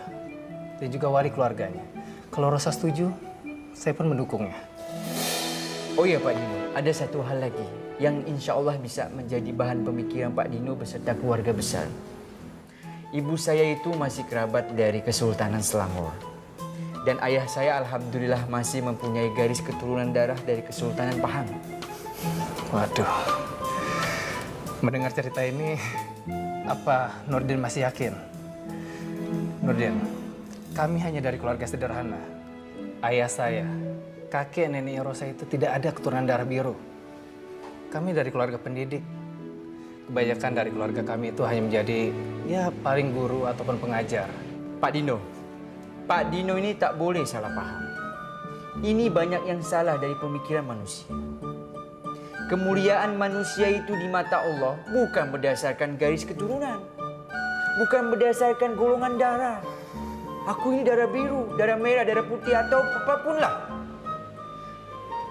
dan juga wali keluarganya. Kalau Rosa setuju, saya pun mendukungnya. Oh iya Pak Dino, ada satu hal lagi yang insya Allah bisa menjadi bahan pemikiran Pak Dino beserta keluarga besar. Ibu saya itu masih kerabat dari Kesultanan Selangor. Dan ayah saya alhamdulillah masih mempunyai garis keturunan darah dari Kesultanan Pahang. Waduh, mendengar cerita ini, apa Nurdin masih yakin? Nurdin, kami hanya dari keluarga sederhana. Ayah saya, kakek nenek Rosa itu tidak ada keturunan darah biru. Kami dari keluarga pendidik. Kebanyakan dari keluarga kami itu hanya menjadi ya paling guru ataupun pengajar. Pak Dino ini tak boleh salah paham. Ini banyak yang salah dari pemikiran manusia. Kemuliaan manusia itu di mata Allah bukan berdasarkan garis keturunan. Bukan berdasarkan golongan darah. Aku ini darah biru, darah merah, darah putih atau apapun lah.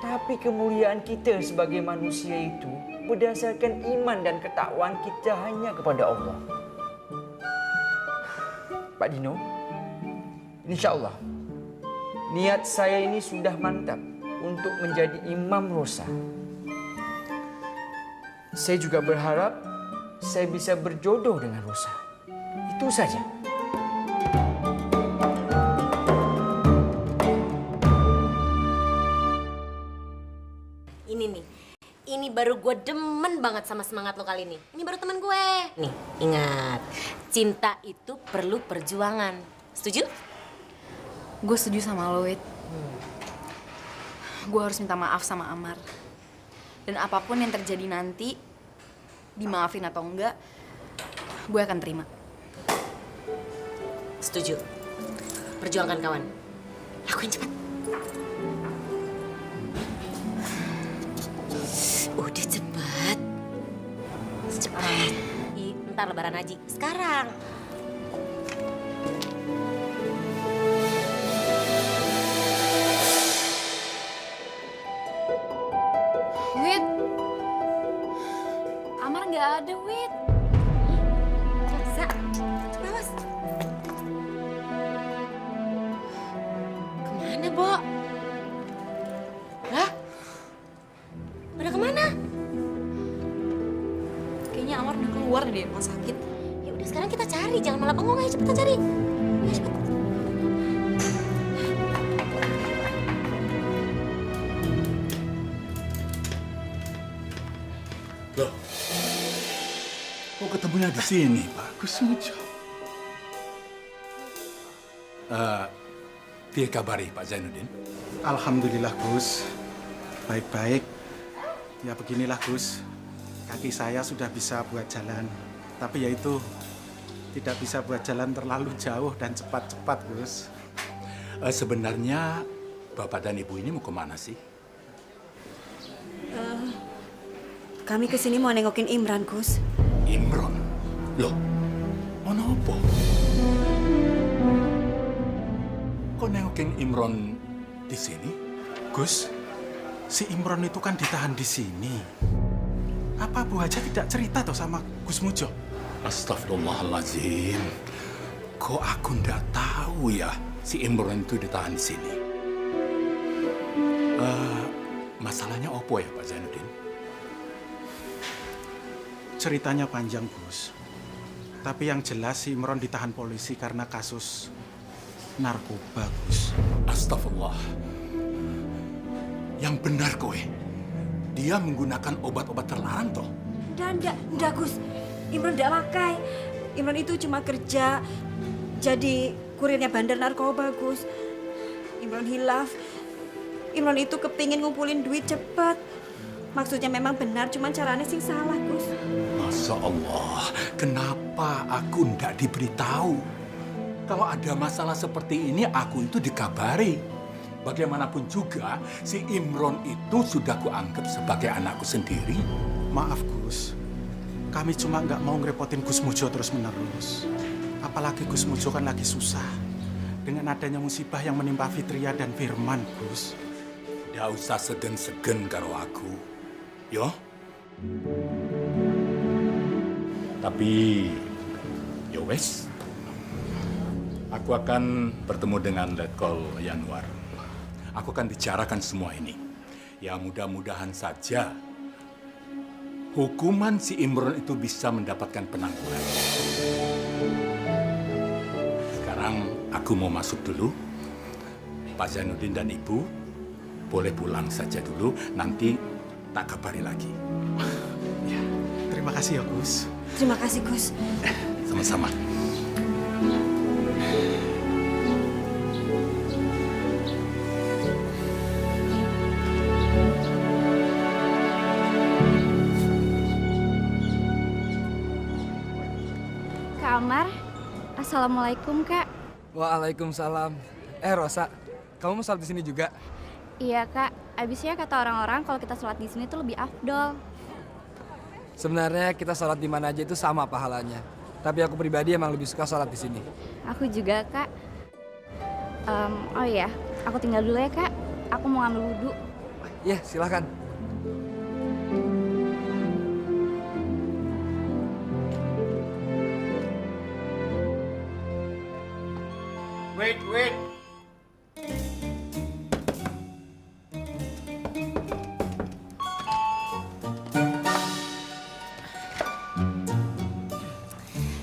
Tapi kemuliaan kita sebagai manusia itu berdasarkan iman dan ketakwaan kita hanya kepada Allah. Pak Dino, insya Allah, niat saya ini sudah mantap untuk menjadi imam Rosa. Saya juga berharap saya bisa berjodoh dengan Rosa. Itu saja. Ini nih, ini baru gue demen banget sama semangat lo kali ini. Ini baru teman gue. Nih, ingat, cinta itu perlu perjuangan. Setuju? Gue setuju sama lo, Wit. Gue harus minta maaf sama Amar. Dan apapun yang terjadi nanti, dimaafin atau enggak, gue akan terima. Setuju. Perjuangkan kawan. Lakuin cepat. Udah cepet. Cepat. Ntar lebaran haji. Sekarang. Wit. Amar nggak ada, Wit. Masa? Awas. Kemana, Bo? Lah? Pada kemana? Kayaknya Amar udah keluar dari rumah sakit. Ya udah sekarang kita cari, jangan malah bengong, ayo cepetan cari. Ayo cepet. Loh, kok ketemunya di sini, Pak Gusmujo? Dia kabari Pak Zainuddin. Alhamdulillah Gus, baik-baik. Ya beginilah Gus, kaki saya sudah bisa buat jalan. Tapi ya itu, tidak bisa buat jalan terlalu jauh dan cepat-cepat Gus. Sebenarnya Bapak dan Ibu ini mau kemana sih? Kami kesini mau nengokin Imran, Gus. Imron? Loh, ono apa? Kok nengokin Imron di sini? Gus, si Imron itu kan ditahan di sini. Apa Bu Haja tidak cerita toh sama Gus Mujo? Astagfirullahaladzim. Kok aku ndak tahu ya si Imron itu ditahan di sini? Masalahnya apa ya Pak Zainuddin? Ceritanya panjang Gus. Tapi yang jelas si Imron ditahan polisi karena kasus narkoba Gus. Astagfirullah. Yang benar kowe. Dia menggunakan obat-obat terlarang toh? Nggak, Gus. Imran nggak pakai. Imran itu cuma kerja jadi kurirnya bandar narkoba, Gus. Imran hilaf. Imran itu kepingin ngumpulin duit cepat. Maksudnya memang benar, cuman caranya sing salah, Gus. Masya Allah, kenapa aku ndak diberitahu? Kalau ada masalah seperti ini, aku itu dikabari. Bagaimanapun juga, si Imron itu sudah kuanggap sebagai anakku sendiri. Maaf Gus, kami cuma nggak mau ngerepotin Gus Mujo terus-menerus. Apalagi Gus Mujo kan lagi susah. Dengan adanya musibah yang menimpa Fitria dan Firman, Gus. Ndak usah segen-segen karo aku. Yo. Tapi, yo wes. Aku akan bertemu dengan Letkol Yanwar. Aku akan bicarakan semua ini. Ya mudah-mudahan saja hukuman si Imron itu bisa mendapatkan penangguhan. Sekarang aku mau masuk dulu. Pak Zainuddin dan Ibu boleh pulang saja dulu. Nanti tak kabari lagi. Ya, terima kasih ya Gus. Terima kasih, Gus. Sama-sama. Kak Amar, Assalamualaikum Kak. Waalaikumsalam. Rosa, kamu mau sholat di sini juga? Iya Kak, abisnya kata orang-orang kalau kita sholat di sini tuh lebih afdol. Sebenarnya kita sholat di mana aja itu sama pahalanya. Tapi aku pribadi emang lebih suka sholat di sini. Aku juga Kak. Oh iya, aku tinggal dulu ya Kak. Aku mau ngambil wudhu. Iya, silahkan. Wait.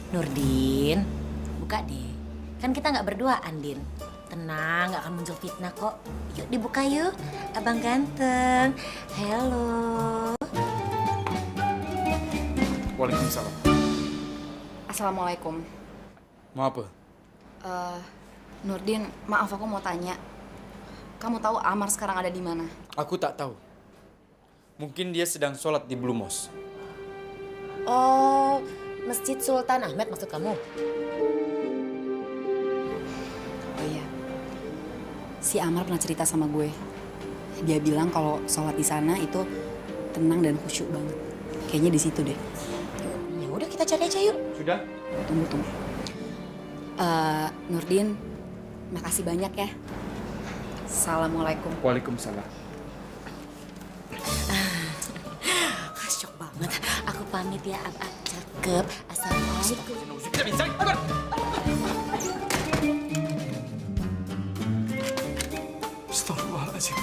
Nurdin, buka deh. Kan kita nggak berduaan, Din. Tenang, nggak akan muncul fitnah kok. Yuk dibuka yuk, abang ganteng. Halo. Waalaikumsalam. Assalamualaikum. Mau apa? Nurdin, maaf aku mau tanya. Kamu tahu Amar sekarang ada di mana? Aku tak tahu. Mungkin dia sedang sholat di Blue Mosque. Oh, Masjid Sultan Ahmed maksud kamu? Oh iya. si Amar pernah cerita sama gue. Dia bilang kalau sholat di sana itu tenang dan khusyuk banget. Kayaknya di situ deh. Ya udah kita cari aja yuk. Sudah? Tunggu. Nurdin, makasih banyak ya. Assalamualaikum. Waalaikumsalam. Syok banget. Aku pamit ya, Ab. Cakep. Assalamualaikum. Astagfirullahaladzim.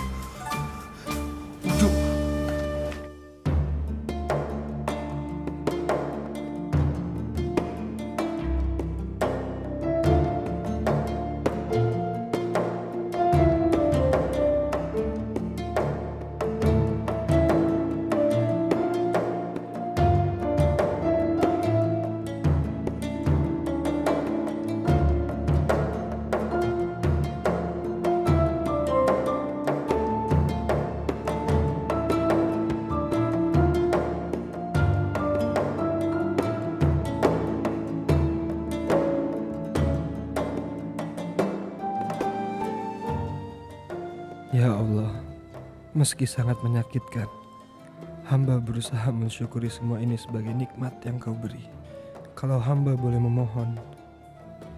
Ya Allah, meski sangat menyakitkan, hamba berusaha mensyukuri semua ini sebagai nikmat yang Kau beri. Kalau hamba boleh memohon,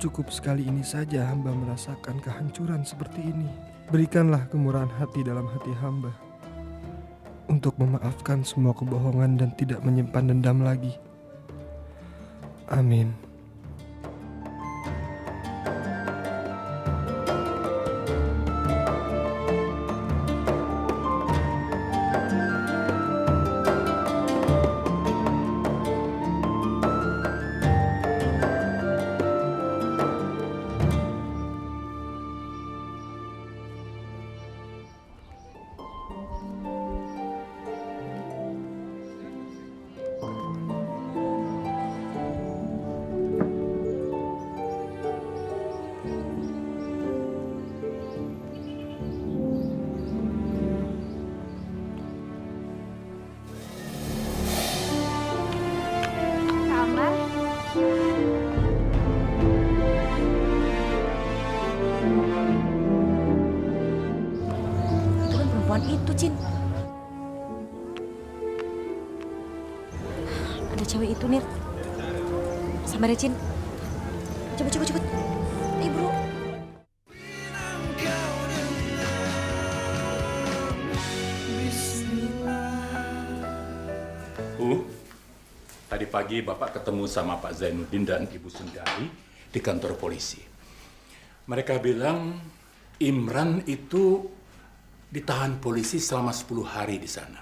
cukup sekali ini saja hamba merasakan kehancuran seperti ini. Berikanlah kemurahan hati dalam hati hamba untuk memaafkan semua kebohongan dan tidak menyimpan dendam lagi. Amin. Itu kan perempuan itu, Cin. Ada cewek itu, Nir. Sabar ya, Cin. Cepet. Ayo, bro. Tadi pagi Bapak ketemu sama Pak Zainuddin dan Ibu Sundari di kantor polisi. Mereka bilang Imran itu ditahan polisi selama 10 hari di sana.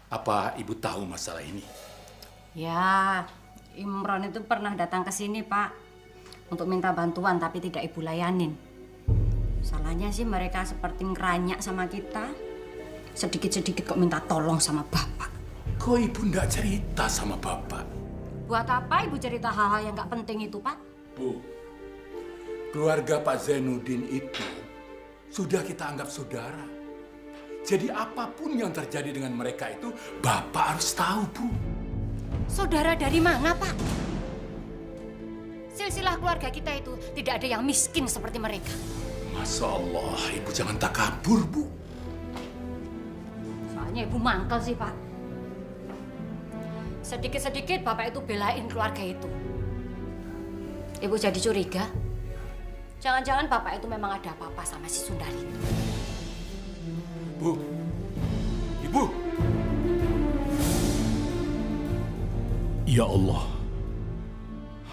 Apa Ibu tahu masalah ini? Ya, Imran itu pernah datang ke sini, Pak, untuk minta bantuan tapi tidak Ibu layanin. Salahnya sih mereka seperti ngeranyak sama kita. Sedikit-sedikit kok minta tolong sama Bapak. Kok Ibu nggak cerita sama Bapak? Buat apa Ibu cerita hal-hal yang nggak penting itu, Pak? Bu, keluarga Pak Zainuddin itu sudah kita anggap saudara. Jadi apapun yang terjadi dengan mereka itu, Bapak harus tahu, Bu. Saudara dari mana, Pak? Silsilah keluarga kita itu tidak ada yang miskin seperti mereka. Masya Allah, Ibu jangan takabur, Bu. Soalnya Ibu mangkel sih, Pak. Sedikit-sedikit Bapak itu belain keluarga itu. Ibu jadi curiga. Jangan-jangan Bapak itu memang ada apa-apa sama si Sundari itu. Bu, Ibu. Ya Allah,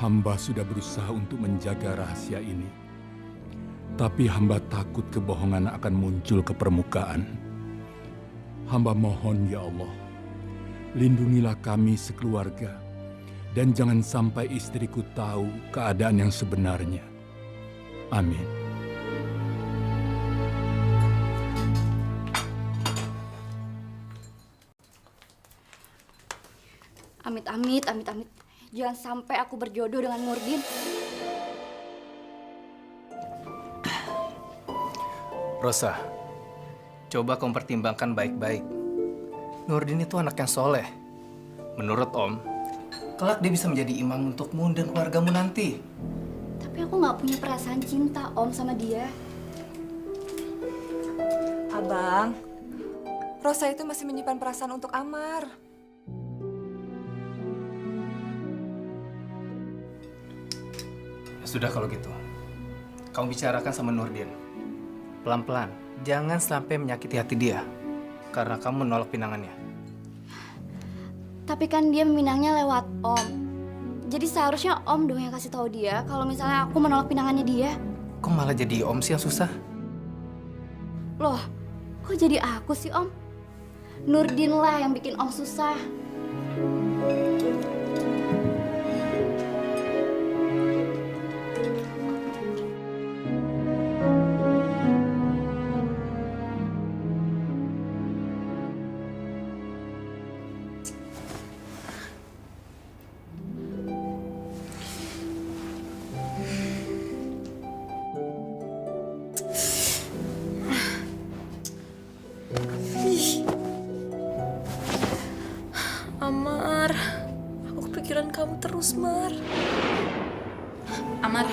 hamba sudah berusaha untuk menjaga rahasia ini. Tapi hamba takut kebohongan akan muncul ke permukaan. Hamba mohon ya Allah, lindungilah kami sekeluarga dan jangan sampai istriku tahu keadaan yang sebenarnya. Amin. Amit. Jangan sampai aku berjodoh dengan Nurdin. Rosa, coba kamu pertimbangkan baik-baik. Nurdin itu anak yang soleh. Menurut Om, kelak dia bisa menjadi imam untukmu dan keluargamu nanti. Tapi aku nggak punya perasaan cinta, Om, sama dia. Abang, Rosa itu masih menyimpan perasaan untuk Amar. Sudah kalau gitu, kamu bicarakan sama Nurdin. Pelan-pelan, jangan sampai menyakiti hati dia. Karena kamu menolak pinangannya. Tapi kan dia meminangnya lewat Om. Jadi seharusnya Om dong yang kasih tahu dia kalau misalnya aku menolak pinangannya dia. Kok malah jadi Om sih yang susah? Loh, kok jadi aku sih Om? Nurdin lah yang bikin Om susah. Amar, aku kepikiran kamu terus, Mar. Amar.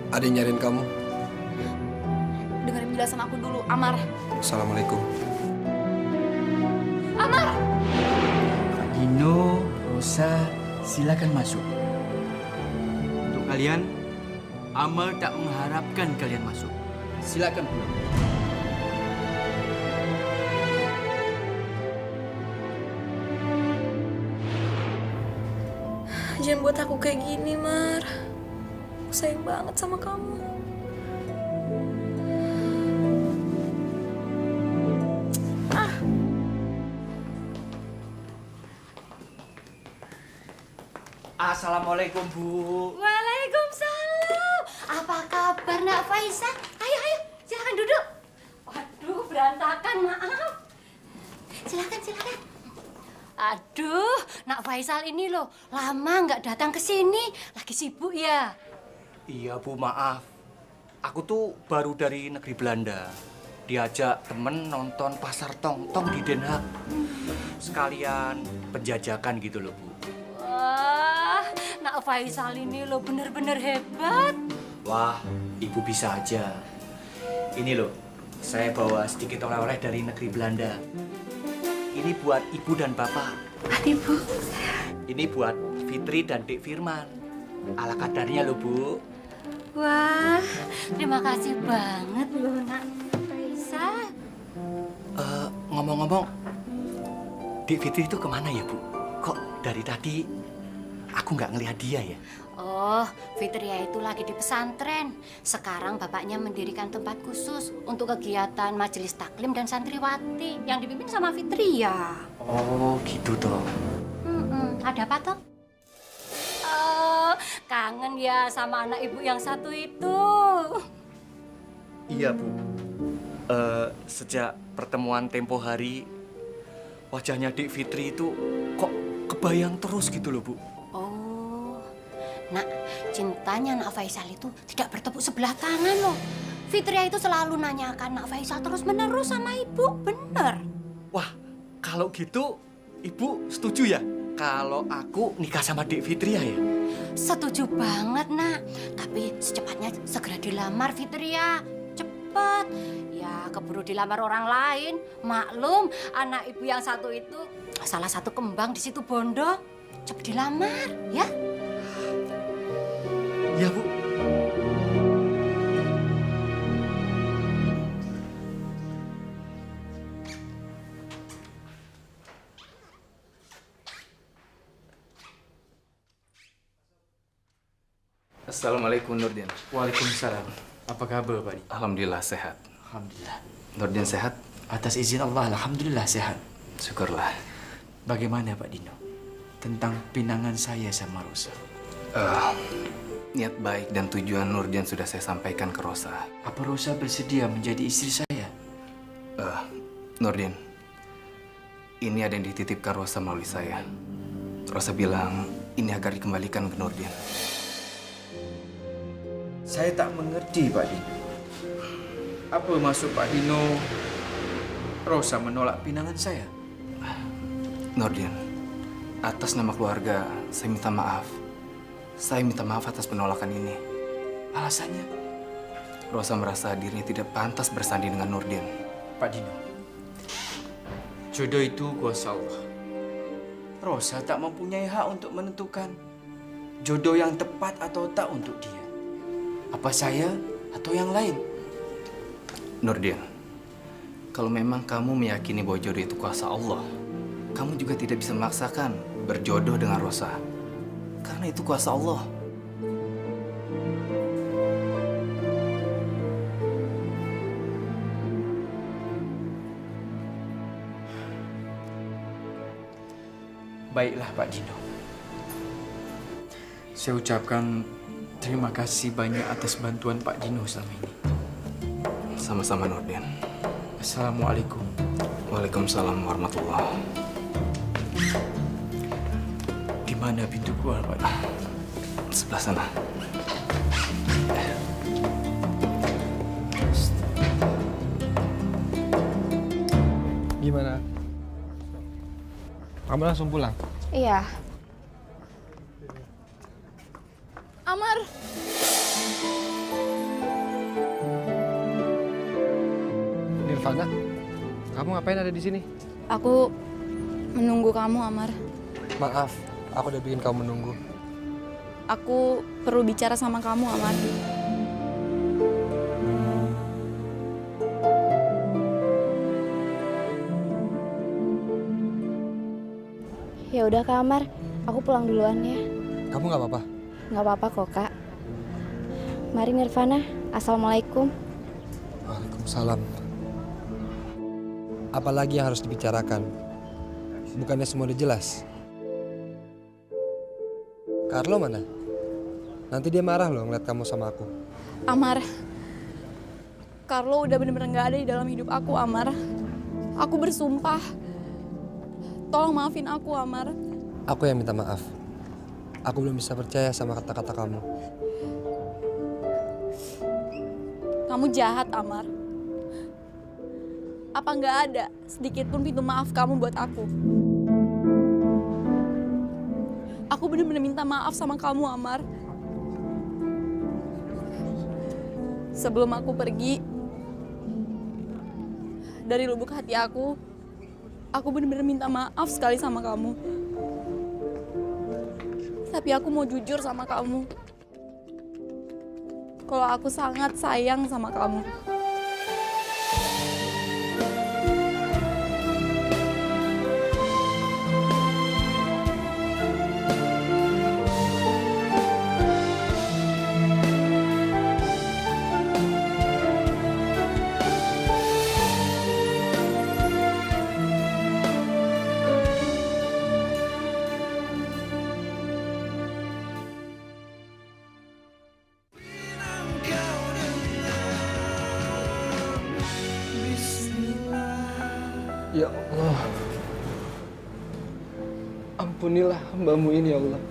Ada yang nyariin kamu. Dengerin penjelasan aku dulu, Amar. Assalamualaikum. Amar! Dino, Rosa, silakan masuk. Untuk kalian, Amar tak mengharapkan kalian masuk. Silakan pulang. Jangan buat aku kayak gini, Mar. Aku sayang banget sama kamu. Assalamualaikum, Bu. Waalaikumsalam. Apa kabar, Nak Faisa? Ayo, ayo, silakan duduk. Waduh, berantakan, maaf. Silakan, silakan. Aduh, Nak Faisal ini loh, lama nggak datang ke sini. Lagi sibuk ya? Iya, Bu, maaf. Aku tuh baru dari negeri Belanda. Diajak temen nonton pasar tong-tong di Den Haag. Sekalian penjajakan gitu loh, Bu. Wah, Nak Faisal ini loh bener-bener hebat. Wah, Ibu bisa aja. Ini loh, saya bawa sedikit oleh-oleh dari negeri Belanda. Ini buat Ibu dan Bapak. Ibu. Ini buat Fitri dan Dik Firman. Ala kadarnya loh, Bu. Wah, terima kasih banget loh, Nak Faisal. Ngomong-ngomong, Dik Fitri itu kemana ya, Bu? Kok dari tadi aku nggak ngelihat dia ya? Oh, Fitria itu lagi di pesantren. Sekarang bapaknya mendirikan tempat khusus untuk kegiatan majelis taklim dan santriwati yang dipimpin sama Fitria. Oh, gitu toh. Ada apa toh? Oh, kangen ya sama anak ibu yang satu itu. Iya, Bu. Sejak pertemuan tempo hari, wajahnya Dik Fitri itu kok kebayang terus gitu loh, Bu. Nak, cintanya Nak Faisal itu tidak bertepuk sebelah tangan loh. Fitria itu selalu nanyakan Nak Faisal terus-menerus sama ibu, bener. Wah, kalau gitu Ibu setuju ya kalau aku nikah sama Dik Fitria ya? Setuju banget, Nak. Tapi secepatnya segera dilamar Fitria. Cepet. Ya, keburu dilamar orang lain. Maklum, anak ibu yang satu itu salah satu kembang di situ Bondo. Cepet dilamar, ya? Iya, Bu. Assalamualaikum, Nurdin. Waalaikumsalam. Apa kabar, Pak? Alhamdulillah sehat. Alhamdulillah. Nurdin sehat? Atas izin Allah, alhamdulillah sehat. Syukurlah. Bagaimana, Pak Dino? Tentang pinangan saya sama Rosa. Niat baik dan tujuan Nurdin sudah saya sampaikan ke Rosa. Apa Rosa bersedia menjadi istri saya? Nurdin, ini ada yang dititipkan Rosa melalui saya. Rosa bilang ini agar dikembalikan ke Nurdin. Saya tak mengerti, Pak Dino. Apa maksud Pak Dino Rosa menolak pinangan saya? Nurdin, atas nama keluarga, saya minta maaf. Saya minta maaf atas penolakan ini. Alasannya? Rosa merasa dirinya tidak pantas bersanding dengan Nurdin. Pak Dino, jodoh itu kuasa Allah. Rosa tak mempunyai hak untuk menentukan jodoh yang tepat atau tak untuk dia. Apa saya atau yang lain? Nurdin, kalau memang kamu meyakini bahwa jodoh itu kuasa Allah, kamu juga tidak bisa memaksakan berjodoh dengan Rosa. Karena itu kuasa Allah. Baiklah Pak Dino. Saya ucapkan terima kasih banyak atas bantuan Pak Dino selama ini. Sama-sama Nurdin. Assalamualaikum. Waalaikumsalam warahmatullahi. Di mana pintu keluar Pak Dino? Sebelah sana. Gimana? Kamu langsung pulang? Iya. Amar. Nirvana, kamu ngapain ada di sini? Aku menunggu kamu, Amar. Maaf, aku udah bikin kamu menunggu. Aku perlu bicara sama kamu, Amar. Ya udah Kak Amar, aku pulang duluan ya. Kamu nggak apa-apa? Nggak apa-apa kok Kak. Mari Nirvana, Assalamualaikum. Waalaikumsalam. Apalagi yang harus dibicarakan? Bukannya semua udah jelas? Carlo mana? Nanti dia marah loh ngeliat kamu sama aku. Amar, Carlo udah bener-bener nggak ada di dalam hidup aku, Amar. Aku bersumpah. Tolong maafin aku, Amar. Aku yang minta maaf. Aku belum bisa percaya sama kata-kata kamu. Kamu jahat, Amar. Apa nggak ada sedikit pun pintu maaf kamu buat aku? Aku bener-bener minta maaf sama kamu, Amar. Sebelum aku pergi, dari lubuk hati aku bener-bener minta maaf sekali sama kamu. Tapi aku mau jujur sama kamu. Kalau aku sangat sayang sama kamu. Ya Allah, ampunilah hamba-Mu ini ya Allah.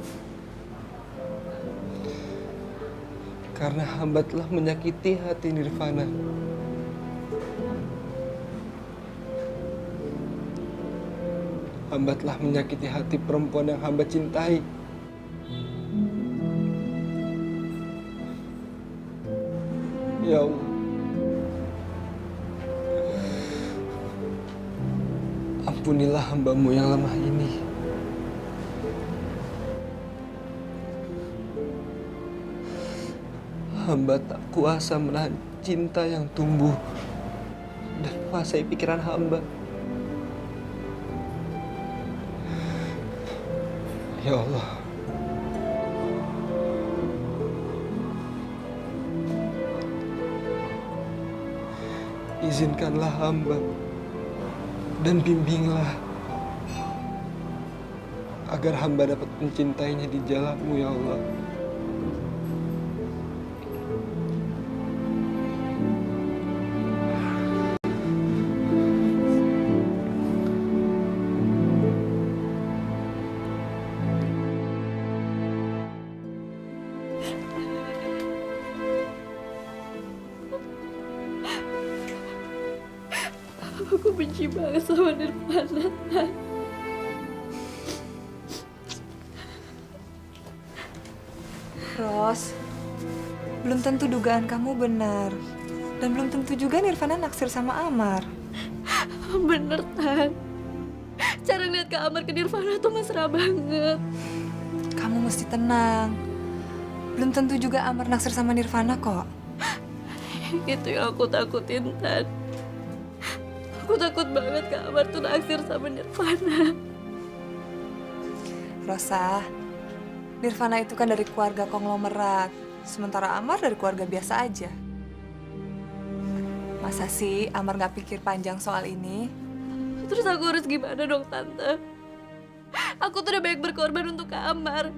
Karena hamba telah menyakiti hati Nirvana. Hamba telah menyakiti hati perempuan yang hamba cintai. Ya Allah, ampunilah hamba-Mu yang lemah ini. Hamba tak kuasa menahan cinta yang tumbuh dan menguasai pikiran hamba. Ya Allah, izinkanlah hamba dan bimbinglah agar hamba dapat mencintainya di jalan-Mu ya Allah. Aku benci banget sama Nirvana. Ros, belum belum tentu dugaan kamu benar. Dan belum tentu juga Nirvana naksir sama Amar. Bener, Tan. Cara ngeliat Kak Amar ke Nirvana tuh mesra banget. Kamu mesti tenang. Belum tentu juga Amar naksir sama Nirvana kok. Itu yang aku takutin, Tan. Aku takut banget Kak Amar tuh naksir sama Nirvana. Rosa, Nirvana itu kan dari keluarga konglomerat. Sementara Amar dari keluarga biasa aja. Masa sih Amar gak pikir panjang soal ini? Terus aku harus gimana dong, Tante? Aku tuh udah banyak berkorban untuk Kak Amar.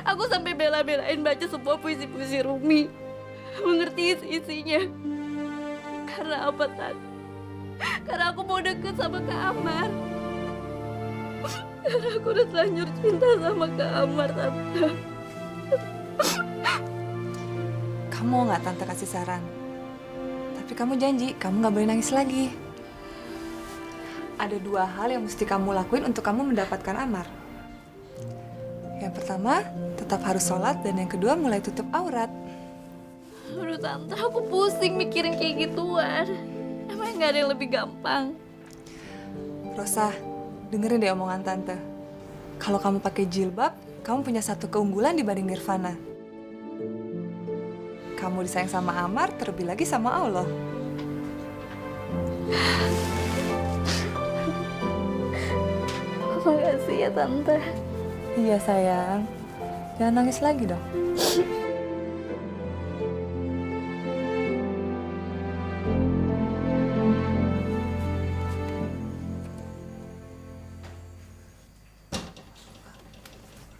Aku sampai bela-belain baca semua puisi-puisi Rumi. Mengerti isi-isinya. Karena apa, Tan? Karena aku mau deket sama Kak Amar. Karena aku udah terlanjur cinta sama Kak Amar, Tante. Kamu gak Tante kasih saran? Tapi kamu janji, kamu gak boleh nangis lagi. Ada 2 hal yang mesti kamu lakuin untuk kamu mendapatkan Amar. Yang pertama, tetap harus sholat. Dan yang kedua, mulai tutup aurat. Aduh, Tante, aku pusing mikirin kayak gituan. Emang gak ada yang lebih gampang? Rosa, dengerin deh omongan Tante. Kalau kamu pakai jilbab, kamu punya satu keunggulan dibanding Nirvana. Kamu disayang sama Amar, terlebih lagi sama Allah. Makasih ya, Tante. Iya, sayang. Jangan nangis lagi dong.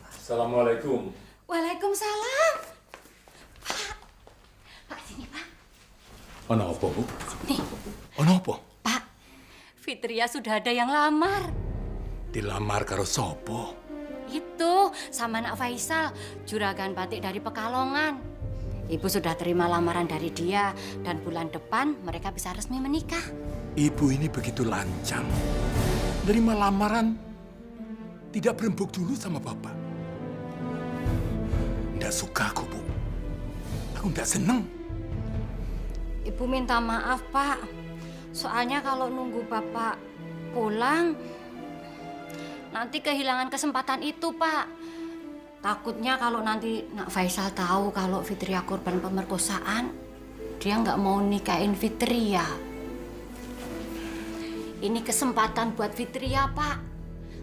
Assalamualaikum. Waalaikumsalam. Pak, sini Pak. Ono apa, Bu? Nih, Ono apa? Pak. Fitria sudah ada yang lamar. Dilamar karo sopo? Itu sama anak Faisal, juragan batik dari Pekalongan. Ibu sudah terima lamaran dari dia dan bulan depan mereka bisa resmi menikah. Ibu ini begitu lancang. Nerima lamaran, tidak berembuk dulu sama Bapak. Nggak suka aku, Bu. Aku nggak seneng. Ibu minta maaf, Pak. Soalnya kalau nunggu Bapak pulang, nanti kehilangan kesempatan itu, Pak. Takutnya kalau nanti Nak Faisal tahu kalau Fitria korban pemerkosaan, dia nggak mau nikahin Fitria. Ini kesempatan buat Fitria, Pak.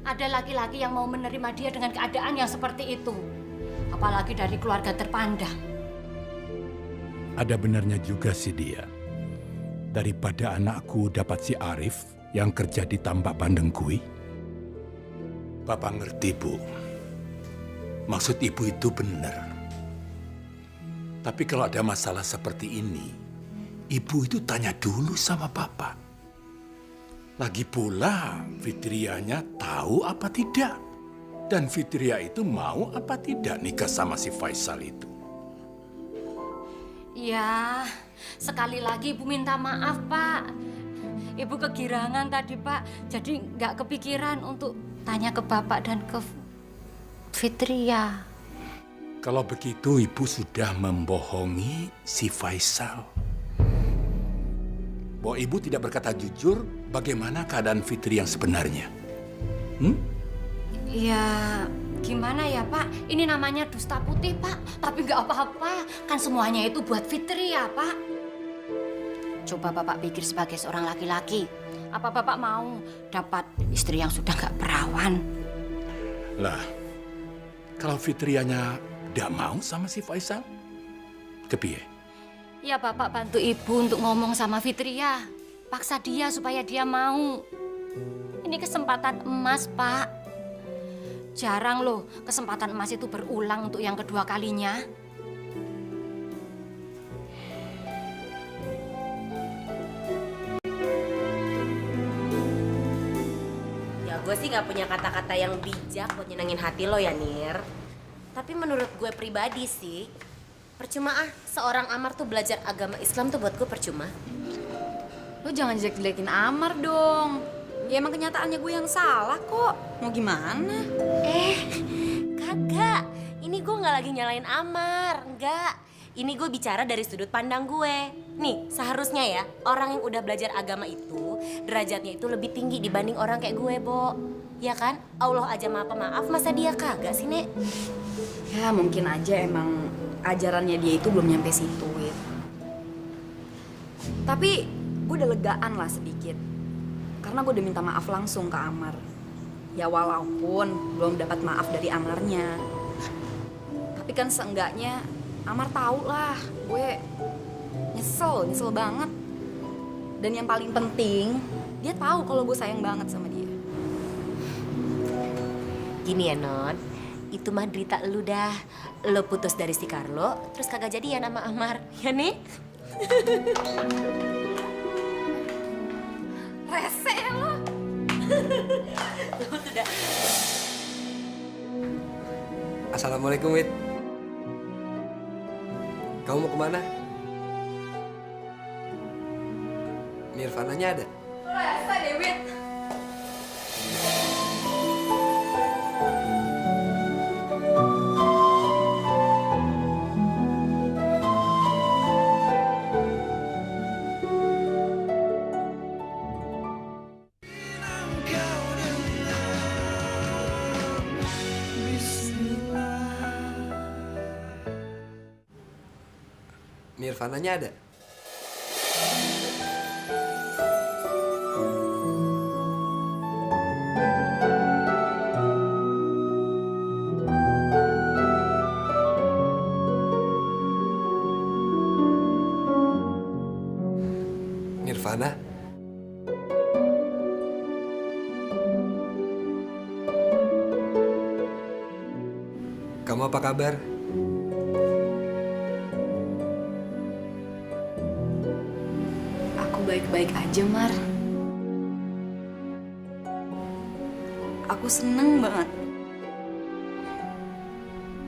Ada laki-laki yang mau menerima dia dengan keadaan yang seperti itu. Apalagi dari keluarga terpandang. Ada benarnya juga sih dia. Daripada anakku dapat si Arif yang kerja di tambak Bandengkui. Bapak ngerti, Bu. Maksud Ibu itu benar. Tapi kalau ada masalah seperti ini, Ibu itu tanya dulu sama Bapak. Lagi pula, Fitrianya tahu apa tidak? Dan Fitria itu mau apa tidak nikah sama si Faisal itu? Ya, sekali lagi Ibu minta maaf, Pak. Ibu kegirangan tadi, Pak. Jadi nggak kepikiran untuk tanya ke Bapak dan ke Fitria. Kalau begitu Ibu sudah membohongi si Faisal. Bahwa Ibu tidak berkata jujur bagaimana keadaan Fitri yang sebenarnya. Ya, gimana ya, Pak? Ini namanya dusta putih, Pak. Tapi nggak apa-apa. Kan semuanya itu buat Fitria, Pak. Coba Bapak pikir sebagai seorang laki-laki. Apa Bapak mau dapat istri yang sudah nggak perawan? Lah, kalau Fitrianya tidak mau sama si Faisal, kepiye? Ya, Bapak bantu Ibu untuk ngomong sama Fitria. Paksa dia supaya dia mau. Ini kesempatan emas, Pak. Jarang loh kesempatan emas itu berulang untuk yang kedua kalinya. Ya gue sih gak punya kata-kata yang bijak buat nyenengin hati lo ya, Nir. Tapi menurut gue pribadi sih, percuma seorang Amar tuh belajar agama Islam tuh buat gue percuma. Lo jangan jelek-jelekin Amar dong. Ya emang kenyataannya gue yang salah kok. Mau gimana? Kagak. Ini gue gak lagi nyalain Amar, enggak. Ini gue bicara dari sudut pandang gue. Nih, seharusnya ya orang yang udah belajar agama itu derajatnya itu lebih tinggi dibanding orang kayak gue, Bo. Ya kan? Allah aja maaf, masa dia kagak sih, Nek? Ya mungkin aja emang ajarannya dia itu belum nyampe situ, Wit. Tapi gue udah legaan lah sedikit. Karena gue udah minta maaf langsung ke Amar. Ya walaupun belum dapat maaf dari Amarnya. Tapi kan seenggaknya Amar tahu lah gue nyesel banget. Dan yang paling penting, dia tahu kalau gue sayang banget sama dia. Gini ya, Non. Itu mah derita lu dah. Lo putus dari si Carlo, terus kagak jadian sama Amar. Ya nih? Rese lo. Lo tuh dah. Assalamualaikum, Wit. Kamu mau kemana? Nirvananya ada? Rese deh, Wit. Nirvananya ada? Nirvana? Kamu apa kabar? Aku baik-baik aja, Mar. Aku seneng banget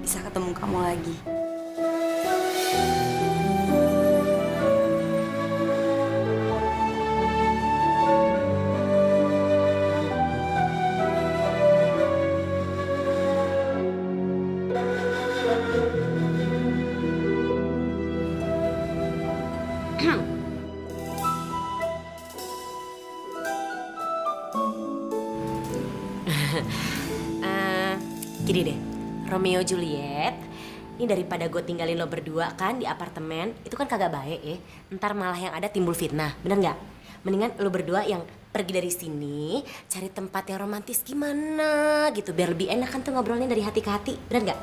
bisa ketemu kamu lagi. Gini deh, Romeo Juliet, ini daripada gue tinggalin lo berdua kan di apartemen, itu kan kagak baik ya. Ntar malah yang ada timbul fitnah, bener nggak? Mendingan lo berdua yang pergi dari sini, cari tempat yang romantis gimana gitu, biar lebih enak kan tuh ngobrolnya dari hati ke hati, bener nggak?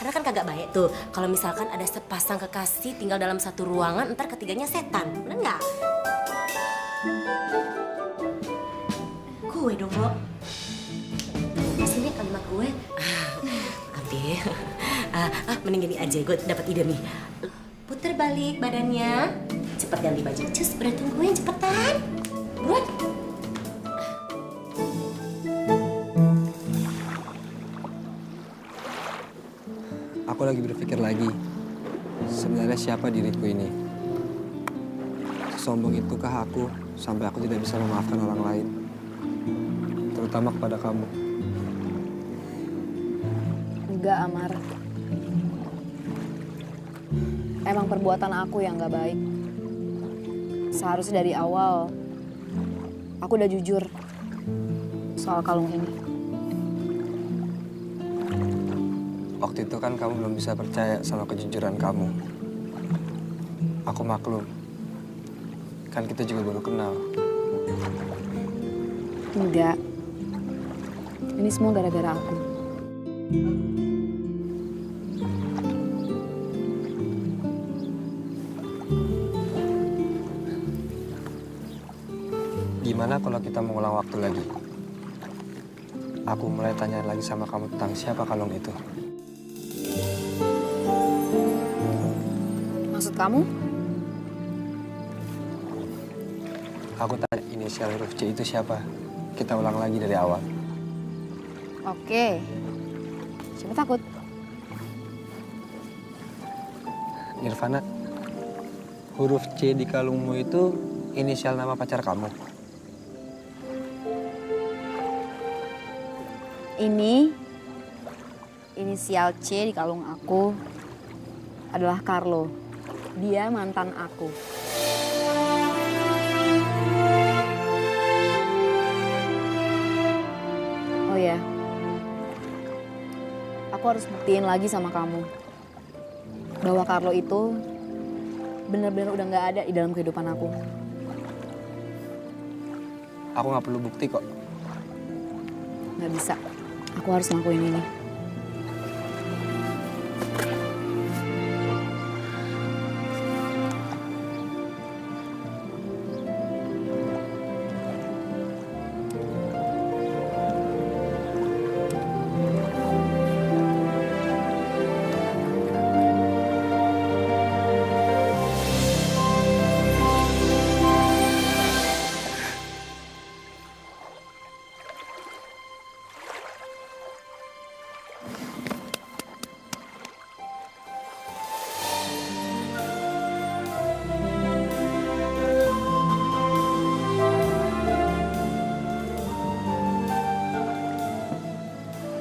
Karena kan kagak baik tuh, kalau misalkan ada sepasang kekasih tinggal dalam satu ruangan, ntar ketiganya setan, bener nggak? Gue dong, Bo. Sini kalimat gue. Abi, mending gini aja, gue dapat ide nih. Puter balik badannya, cepet ganti baju. Cus, udah tungguin cepetan. Buat. Aku lagi berpikir lagi, sebenarnya siapa diriku ini? Sombong itukah aku sampai aku tidak bisa memaafkan orang lain? Terutama kepada kamu. Enggak, Amar. Emang perbuatan aku yang gak baik. Seharusnya dari awal, aku udah jujur soal kalung ini. Waktu itu kan kamu belum bisa percaya sama kejujuran kamu. Aku maklum. Kan kita juga baru kenal. Enggak. Ini semua gara-gara aku. Gimana kalau kita mengulang waktu lagi? Aku mulai tanya lagi sama kamu tentang siapa kalung itu. Maksud kamu? Aku tanya inisial huruf C itu siapa? Kita ulang lagi dari awal. Oke. Siapa takut? Nirvana, huruf C di kalungmu itu inisial nama pacar kamu. Ini inisial C di kalung aku adalah Carlo. Dia mantan aku. Oh ya, aku harus buktiin lagi sama kamu bahwa Carlo itu benar-benar udah nggak ada di dalam kehidupan aku. Aku nggak perlu bukti kok. Nggak bisa, aku harus ngelakuin ini.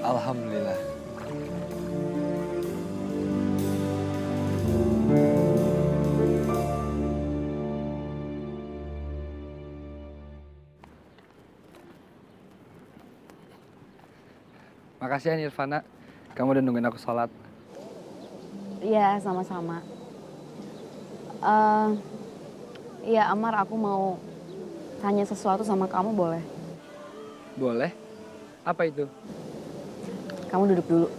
Alhamdulillah. Makasih ya Nirvana, kamu udah nungguin aku sholat. Iya, sama-sama. Iya, Amar, aku mau tanya sesuatu sama kamu, boleh? Boleh? Apa itu? Kamu duduk dulu.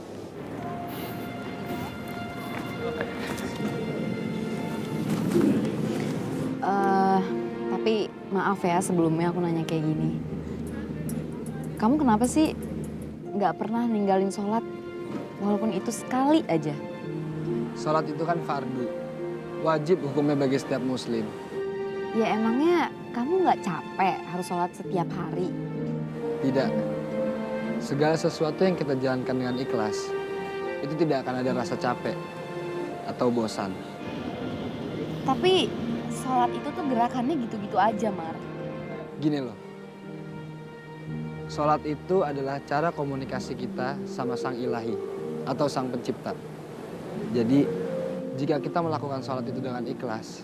Tapi maaf ya sebelumnya aku nanya kayak gini. Kamu kenapa sih nggak pernah ninggalin sholat walaupun itu sekali aja? Sholat itu kan fardu, wajib hukumnya bagi setiap muslim. Ya emangnya kamu nggak capek harus sholat setiap hari? Tidak. Segala sesuatu yang kita jalankan dengan ikhlas, itu tidak akan ada rasa capek atau bosan. Tapi sholat itu tuh gerakannya gitu-gitu aja, Mar. Gini loh, sholat itu adalah cara komunikasi kita sama Sang Ilahi atau Sang Pencipta. Jadi, jika kita melakukan sholat itu dengan ikhlas,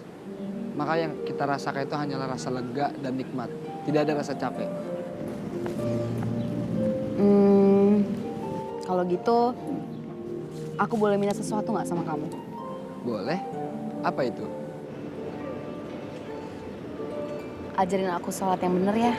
maka yang kita rasakan itu hanyalah rasa lega dan nikmat. Tidak ada rasa capek. Kalau gitu, aku boleh minta sesuatu nggak sama kamu? Boleh. Apa itu? Ajarin aku sholat yang bener ya.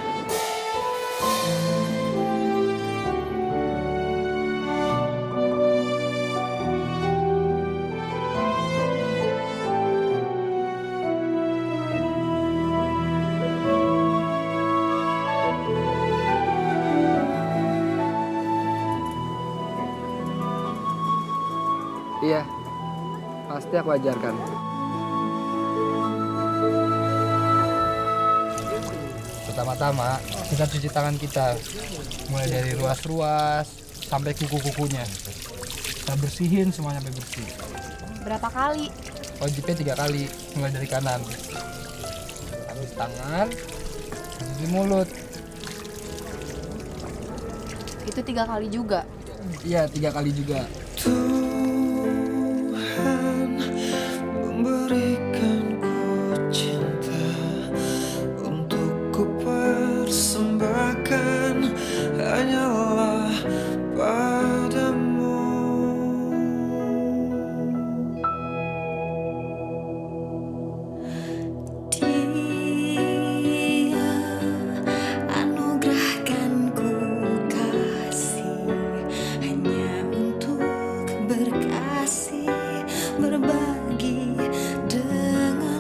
Iya, pasti aku ajarkan. Pertama-tama, kita cuci tangan kita. Mulai dari ruas-ruas sampai kuku-kukunya. Kita bersihin semuanya sampai bersih. Berapa kali? Wajibnya 3 kali, mulai dari kanan. Habis tangan, cuci mulut. Itu 3 kali juga? Iya, 3 kali juga. Memberikanku cinta untuk ku persembahkan hanyalah padamu. Dia anugerahkan ku kasih hanya untuk berkasih berbagi dengan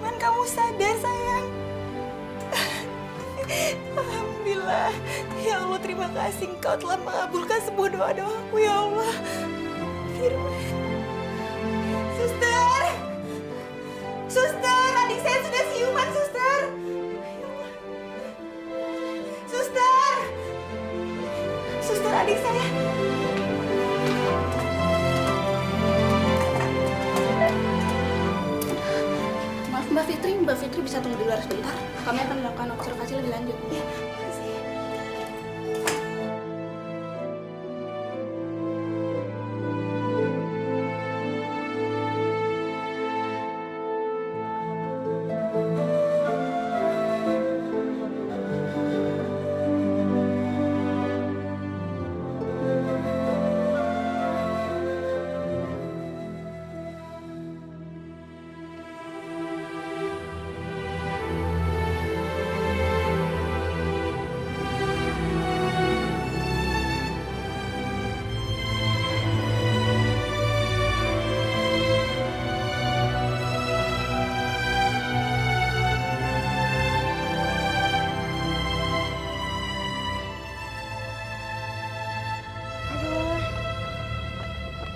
Firman, kamu sadar sayang. Alhamdulillah. Ya Allah, terima kasih Engkau telah mengabulkan semua doa-doaku ya Allah. Firman. Suster! Suster, adik saya sudah siuman, suster. Ya Allah. Suster! Suster, adik saya. Maaf Mbak Fitri bisa tunggu di luar sebentar. Kami akan melakukan observasi lebih lanjut. Ya, makasih.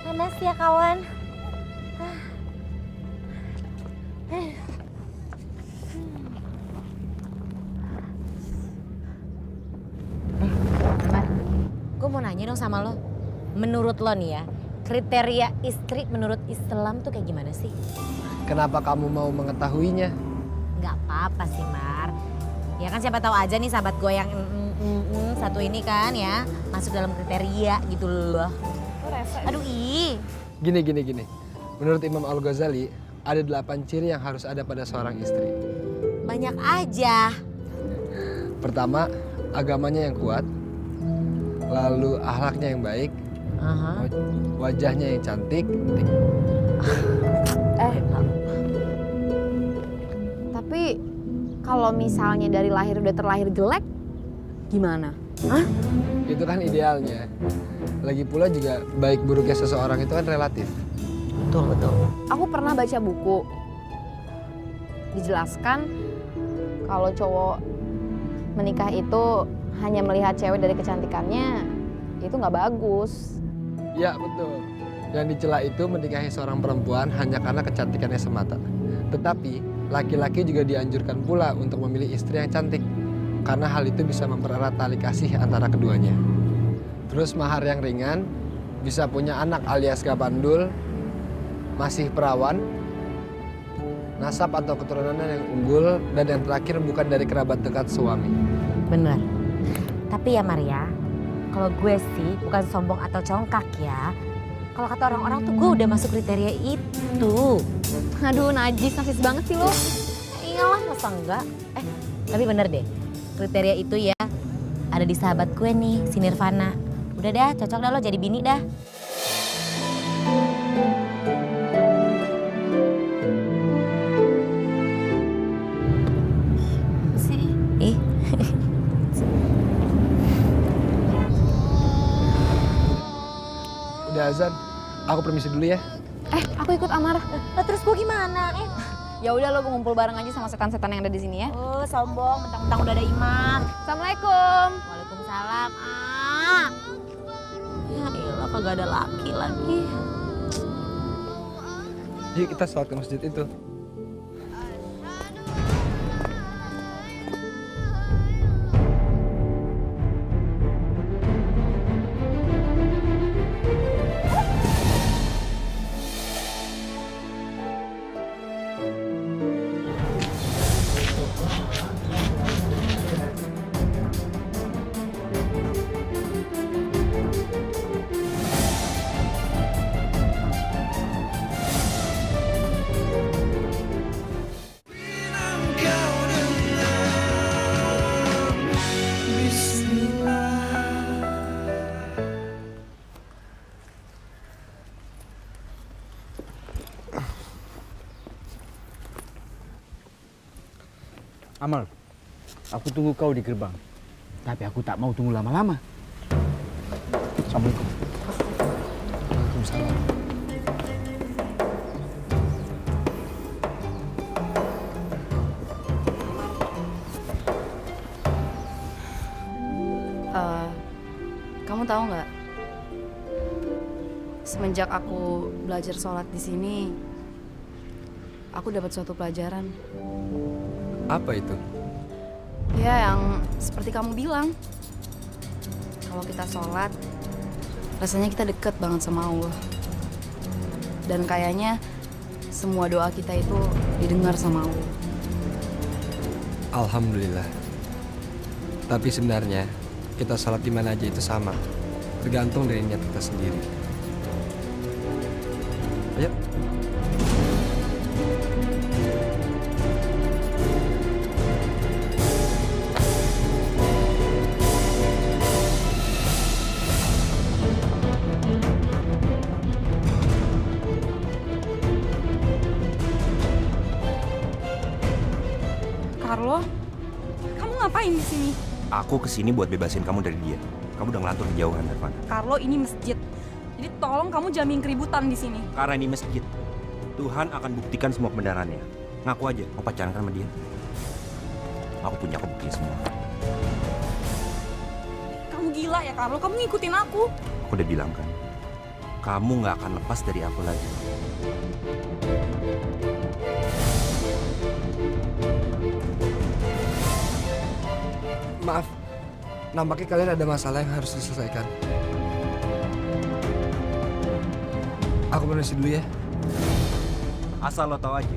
Panas ya kawan. Gue mau nanya dong sama lo. Menurut lo nih ya, kriteria istri menurut Islam tuh kayak gimana sih? Kenapa kamu mau mengetahuinya? Nggak apa-apa sih Mar. Ya kan siapa tahu aja nih sahabat gue yang satu ini kan ya masuk dalam kriteria gitu loh. Aduh Gini. Menurut Imam Al-Ghazali, ada 8 ciri yang harus ada pada seorang istri. Banyak aja. Pertama, agamanya yang kuat. Lalu akhlaknya yang baik. Wajahnya yang cantik. Tapi kalau misalnya dari lahir udah terlahir jelek, gimana? Hah? Itu kan idealnya. Lagi pula juga baik buruknya seseorang itu kan relatif. Betul. Aku pernah baca buku. Dijelaskan kalau cowok menikah itu hanya melihat cewek dari kecantikannya, itu nggak bagus. Ya betul. Yang dicela itu menikahi seorang perempuan hanya karena kecantikannya semata. Tetapi laki-laki juga dianjurkan pula untuk memilih istri yang cantik. Karena hal itu bisa mempererat tali kasih antara keduanya. Terus mahar yang ringan, bisa punya anak alias gabandul, masih perawan, nasab atau keturunannya yang unggul, dan yang terakhir bukan dari kerabat dekat suami. Bener. Tapi ya Maria, kalau gue sih bukan sombong atau congkak ya. Kalau kata orang-orang tuh gue udah masuk kriteria itu. Aduh najis banget sih lo. Iyalah masa enggak. Tapi bener deh, kriteria itu ya ada di sahabat gue nih, si Nirvana. Udah dah, cocok dah lo jadi bini dah. Udah azan, aku permisi dulu ya. Aku ikut Amar. Terus gue gimana? Ya udah lo ngumpul bareng aja sama setan-setan yang ada di sini ya. Oh sombong, mentang-mentang udah ada imam. Assalamualaikum. Waalaikumsalam. Ya elah kagak ada laki lagi. Yuk kita sholat ke masjid itu. Amal, aku tunggu kau di gerbang. Tapi aku tak mau tunggu lama-lama. Assalamualaikum. Waalaikumsalam. Kamu tahu nggak? Semenjak aku belajar sholat di sini, aku dapat suatu pelajaran. Apa itu? Ya, yang seperti kamu bilang. Kalau kita sholat, rasanya kita deket banget sama Allah. Dan kayaknya semua doa kita itu didengar sama Allah. Alhamdulillah. Tapi sebenarnya kita sholat di mana aja itu sama, tergantung dari niat kita sendiri. Ayo. Carlo, kamu ngapain di sini? Aku kesini buat bebasin kamu dari dia. Kamu udah ngelantur kejauhan, Nirvana. Carlo, ini masjid. Jadi tolong kamu jangan bikin keributan di sini. Karena ini masjid, Tuhan akan buktikan semua kebenarannya. Ngaku aja, mau pacaran sama dia. Aku punya buktinya semua. Kamu gila ya, Carlo? Kamu ngikutin aku. Aku udah bilang kan, kamu nggak akan lepas dari aku lagi. Maaf, nampaknya kalian ada masalah yang harus diselesaikan. Aku permisi dulu ya. Asal lo tau aja,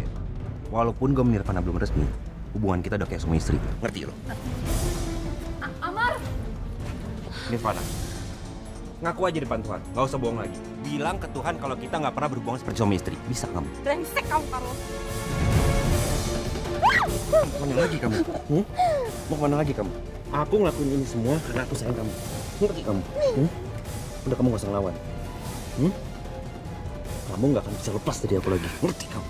walaupun gue Nirvana belum resmi, hubungan kita udah kayak suami istri. Ngerti lo? Amar! Nirvana, ngaku aja depan Tuhan, nggak usah bohong lagi. Bilang ke Tuhan kalau kita nggak pernah berhubungan seperti suami istri. Bisa kamu? Brengsek kamu, Carlo. Mau kemana lagi kamu? Mau kemana lagi kamu? Aku ngelakuin ini semua karena aku sayang kamu. Ngerti kamu? Udah kamu gak usah ngelawan. Kamu gak akan bisa lepas dari aku lagi. Ngerti kamu?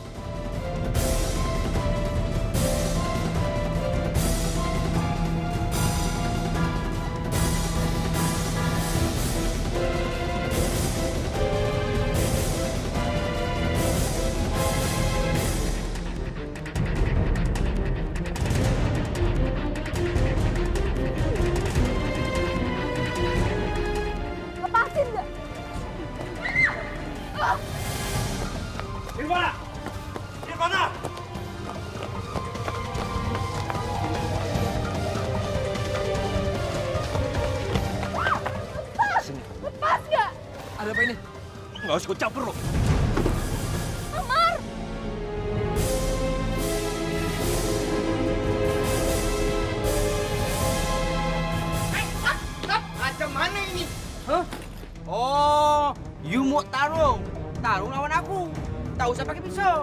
Lepasin gak? Nirvana! Nirvana! Lepas gak? Ada apa ini? Nggak usah ikut campur lo. Amar! Macam mana ini? Hah? Oh, you mau tarung? Tarung lawan aku. Tak usah pakai pisau.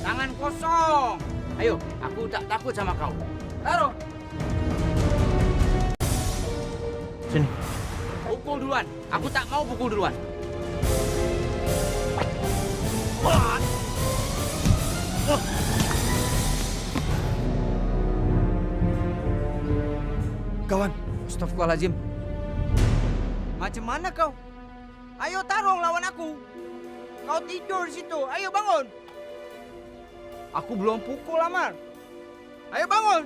Tangan kosong. Ayo, aku tak takut sama kau. Taruh. Sini. Pukul duluan. Aku tak mau pukul duluan. Kawan, astagfirullahaladzim. Macam mana kau? Ayo tarung lawan aku. Kau tidur di situ. Ayo bangun. Aku belum pukul, Amar. Ayo bangun.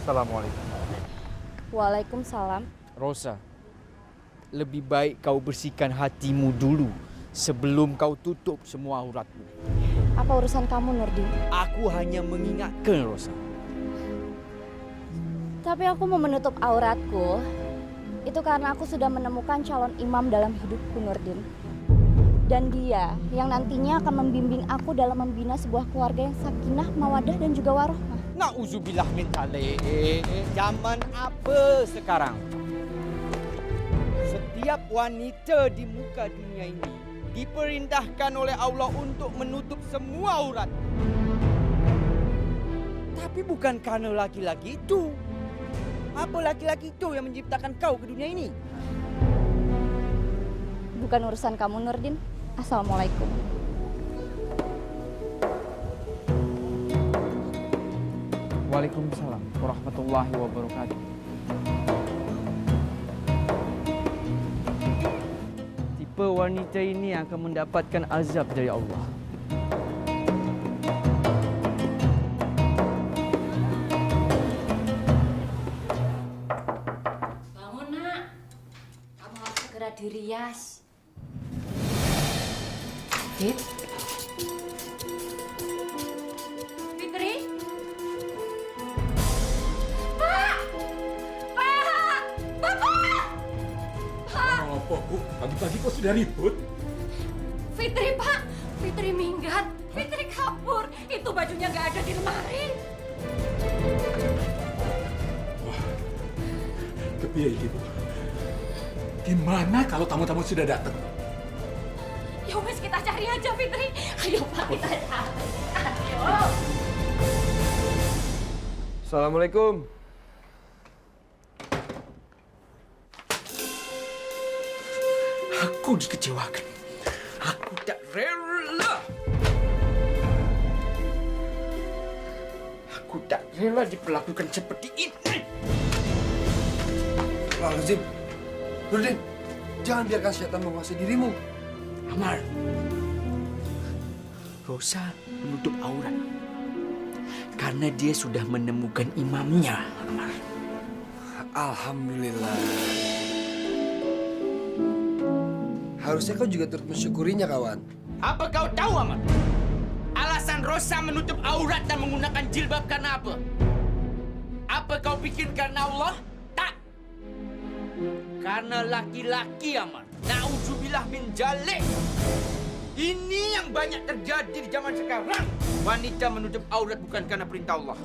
Assalamualaikum. Waalaikumsalam. Rosa, lebih baik kau bersihkan hatimu dulu sebelum kau tutup semua auratmu. Apa urusan kamu, Nurdin? Aku hanya mengingatkan, Rosa. Tapi aku mau menutup auratku. Itu karena aku sudah menemukan calon imam dalam hidupku, Nurdin. Dan dia yang nantinya akan membimbing aku dalam membina sebuah keluarga yang sakinah, mawadah, dan juga warohmah. Nauzubillah min dzalik. Zaman apa sekarang? Setiap wanita di muka dunia ini diperintahkan oleh Allah untuk menutup semua aurat. Tapi bukan karena laki-laki itu. Apa laki-laki itu yang menciptakan kau ke dunia ini? Bukan urusan kamu, Nurdin. Assalamualaikum. Waalaikumsalam warahmatullahi wabarakatuh. Tipe wanita ini akan mendapatkan azab dari Allah. Bangun, Nak. Kamu harus segera dirias. Dit. Fitri? Pak! Pak! Bapak! Pak! Apa, Bu? Pagi-pagi kok sudah ribut? Fitri, Pak! Fitri minggat. Fitri kabur. Itu bajunya nggak ada di lemari. Kepiye iki, Bu? Gimana kalau tamu-tamu sudah datang? Ya wes kita cari aja, Fitri. Ayo, Pak, kita cari. Ayo. Assalamualaikum. Aku dikecewakan. Aku tak rela. Aku tak rela diperlakukan seperti ini. Lazim. Nurdin, jangan biarkan syaitan menguasai dirimu. Amar, Rosa menutup aurat karena dia sudah menemukan imamnya, Amar. Alhamdulillah. Harusnya kau juga turut mensyukurinya, kawan. Apa kau tahu, Amar? Alasan Rosa menutup aurat dan menggunakan jilbab karena apa? Apa kau pikir karena Allah? Tak. Karena laki-laki, Amar. Nauzubillah min dzalik. Ini yang banyak terjadi di zaman sekarang. Wanita menutup aurat bukan karena perintah Allah.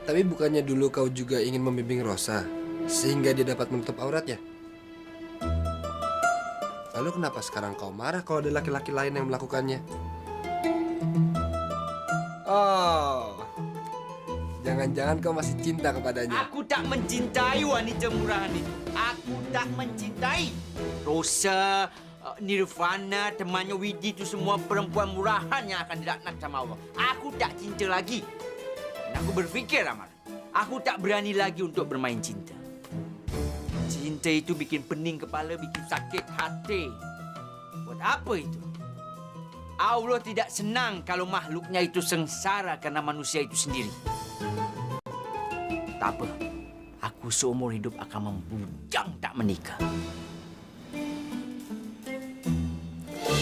Tapi bukannya dulu kau juga ingin membimbing Rosa sehingga dia dapat menutup auratnya? Lalu kenapa sekarang kau marah kalau ada laki-laki lain yang melakukannya? Oh, jangan-jangan kau masih cinta kepadanya. Aku tak mencintai wanita murahan itu. Aku tak mencintai. Rosa, Nirvana, temannya Widi itu semua perempuan murahan yang akan dilaknat sama Allah. Aku tak cinta lagi. Dan aku berpikir, Amar, aku tak berani lagi untuk bermain cinta. Cinta itu bikin pening kepala, bikin sakit hati. Buat apa itu? Allah tidak senang kalau makhluknya itu sengsara karena manusia itu sendiri. Tak apa, aku seumur hidup akan membujang tak menikah.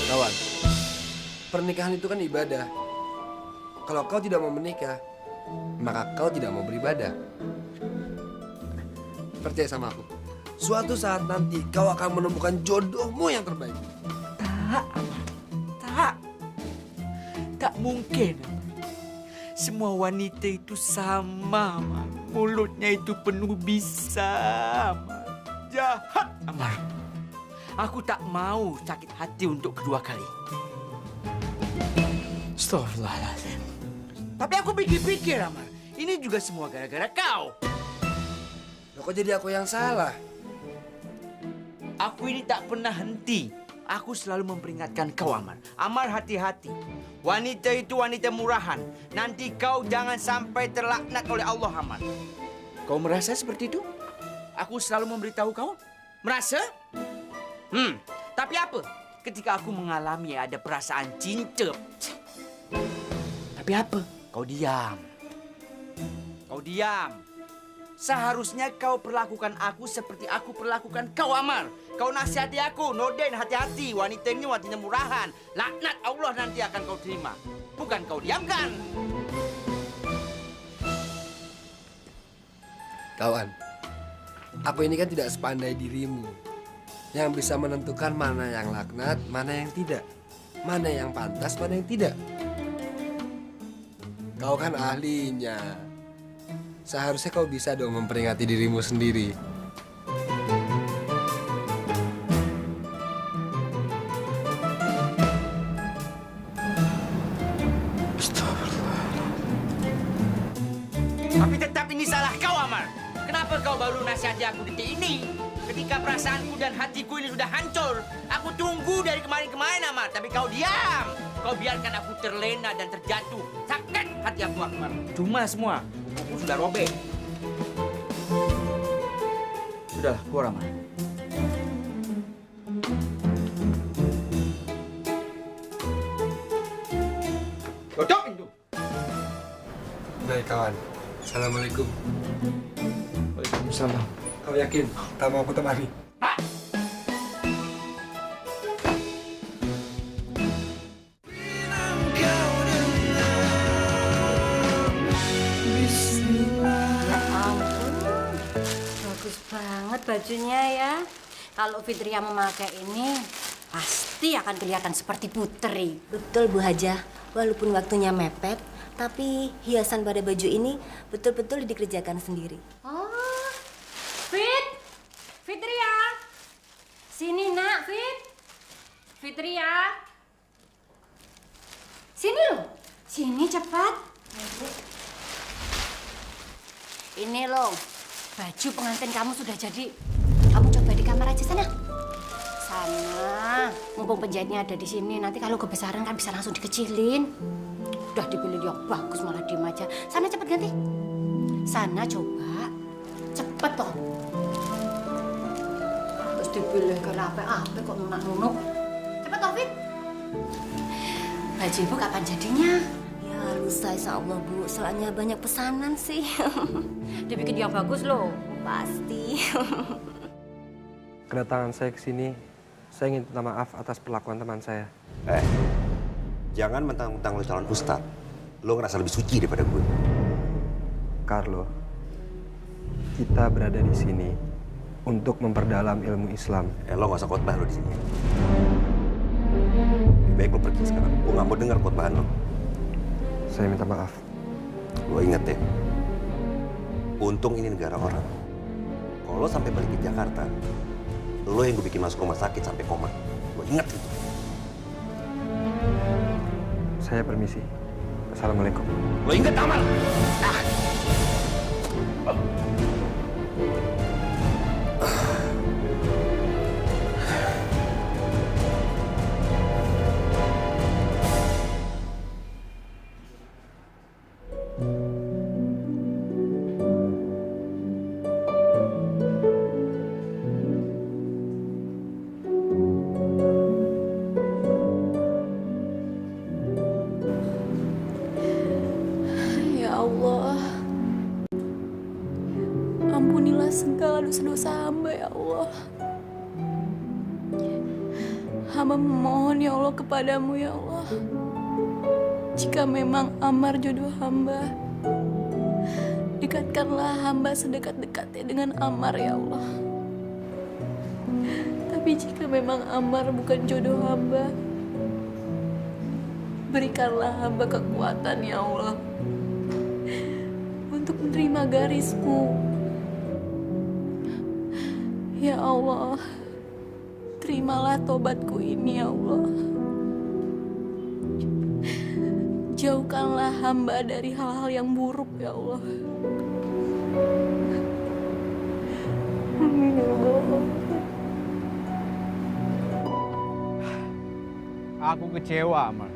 Kawan, pernikahan itu kan ibadah. Kalau kau tidak mau menikah, maka kau tidak mau beribadah. Percaya sama aku. Suatu saat nanti kau akan menemukan jodohmu yang terbaik. Tak mungkin. Semua wanita itu sama, Amar. Mulutnya itu penuh bisa, Amar. Jahat, Amar. Aku tak mau sakit hati untuk kedua kali. Astagfirullahaladzim. Tapi aku pikir-pikir, Amar. Ini juga semua gara-gara kau. Loh, kok jadi aku yang salah? Aku ini tak pernah henti. Aku selalu memperingatkan kau, Amar. Amar, hati-hati. Wanita itu wanita murahan. Nanti kau jangan sampai terlaknat oleh Allah, Amar. Kau merasa seperti itu? Aku selalu memberitahu kau. Merasa? Tapi apa? Ketika aku mengalami ada perasaan cinta. Tapi apa? Kau diam. Kau diam. Seharusnya kau perlakukan aku seperti aku perlakukan kau, Amar. Kau nasihati aku, Nurdin, hati-hati. Wanita ini wanita murahan. Laknat Allah nanti akan kau terima. Bukan kau diamkan. Kawan, aku ini kan tidak sepandai dirimu. Yang bisa menentukan mana yang laknat, mana yang tidak. Mana yang pantas, mana yang tidak. Kau kan ahlinya. Seharusnya kau bisa dong memperingati dirimu sendiri. Tapi tetap ini salah kau, Amar. Kenapa kau baru nasihati aku detik ini? Ketika perasaanku dan hatiku ini sudah hancur. Aku tunggu dari kemarin-kemarin, Amar. Tapi kau diam. Kau biarkan aku terlena dan terjatuh. Sakit hati aku, Amar. Cuma semua. Aku sudah robek. Sudahlah, keluar, Amar. Tutup pintu. Baik kawan. Assalamualaikum. Waalaikumsalam. Kau yakin tak mau aku temani? Ya ampun, bagus banget bajunya ya. Kalau Fitria memakai ini, pasti akan kelihatan seperti putri. Betul Bu Hajah, walaupun waktunya mepet, tapi hiasan pada baju ini betul-betul dikerjakan sendiri. Oh, Fitria, sini nak, Fitria, sini loh, sini cepat. Ini loh, baju pengantin kamu sudah jadi. Kamu coba di kamar aja sana. Sana, mumpung penjahitnya ada di sini. Nanti kalau kebesaran kan bisa langsung dikecilin. Udah dipilih yang bagus malah diem aja. Sana cepet ganti. Sana coba, cepet toh. Terus dipilih ke apa kok nunak-nunuk. Cepet toh, Fit. Baju ibu kapan jadinya? Ya lusa insya Allah Bu, soalnya banyak pesanan sih. Dibikin yang bagus loh. Pasti. Kedatangan saya ke sini, saya ingin minta maaf atas perlakuan teman saya. Jangan mentang-mentang lo calon ustad, lo ngerasa lebih suci daripada gue. Carlo, kita berada di sini untuk memperdalam ilmu Islam. Lo nggak usah khotbah lo di sini. Lebih baik lo pergi sekarang. Gue nggak mau dengar khotbahan lo. Saya minta maaf. Lo inget ya, untung ini negara orang. Kalau lo sampai balik ke Jakarta, lo yang gue bikin masuk rumah sakit sampai koma. Lo inget itu. Saya permisi. Assalamualaikum. Lo inget, Amal? Ya Allah, ampunilah segala dosa-dosa hamba ya Allah. Hamba memohon ya Allah kepadamu ya Allah. Jika memang Amar jodoh hamba, dekatkanlah hamba sedekat-dekatnya dengan Amar ya Allah. Tapi jika memang Amar bukan jodoh hamba, berikanlah hamba kekuatan ya Allah untuk menerima garismu. Ya Allah, terimalah tobatku ini ya Allah. Jauhkanlah hamba dari hal-hal yang buruk ya Allah. Amin ya Allah. Aku kecewa, Amar.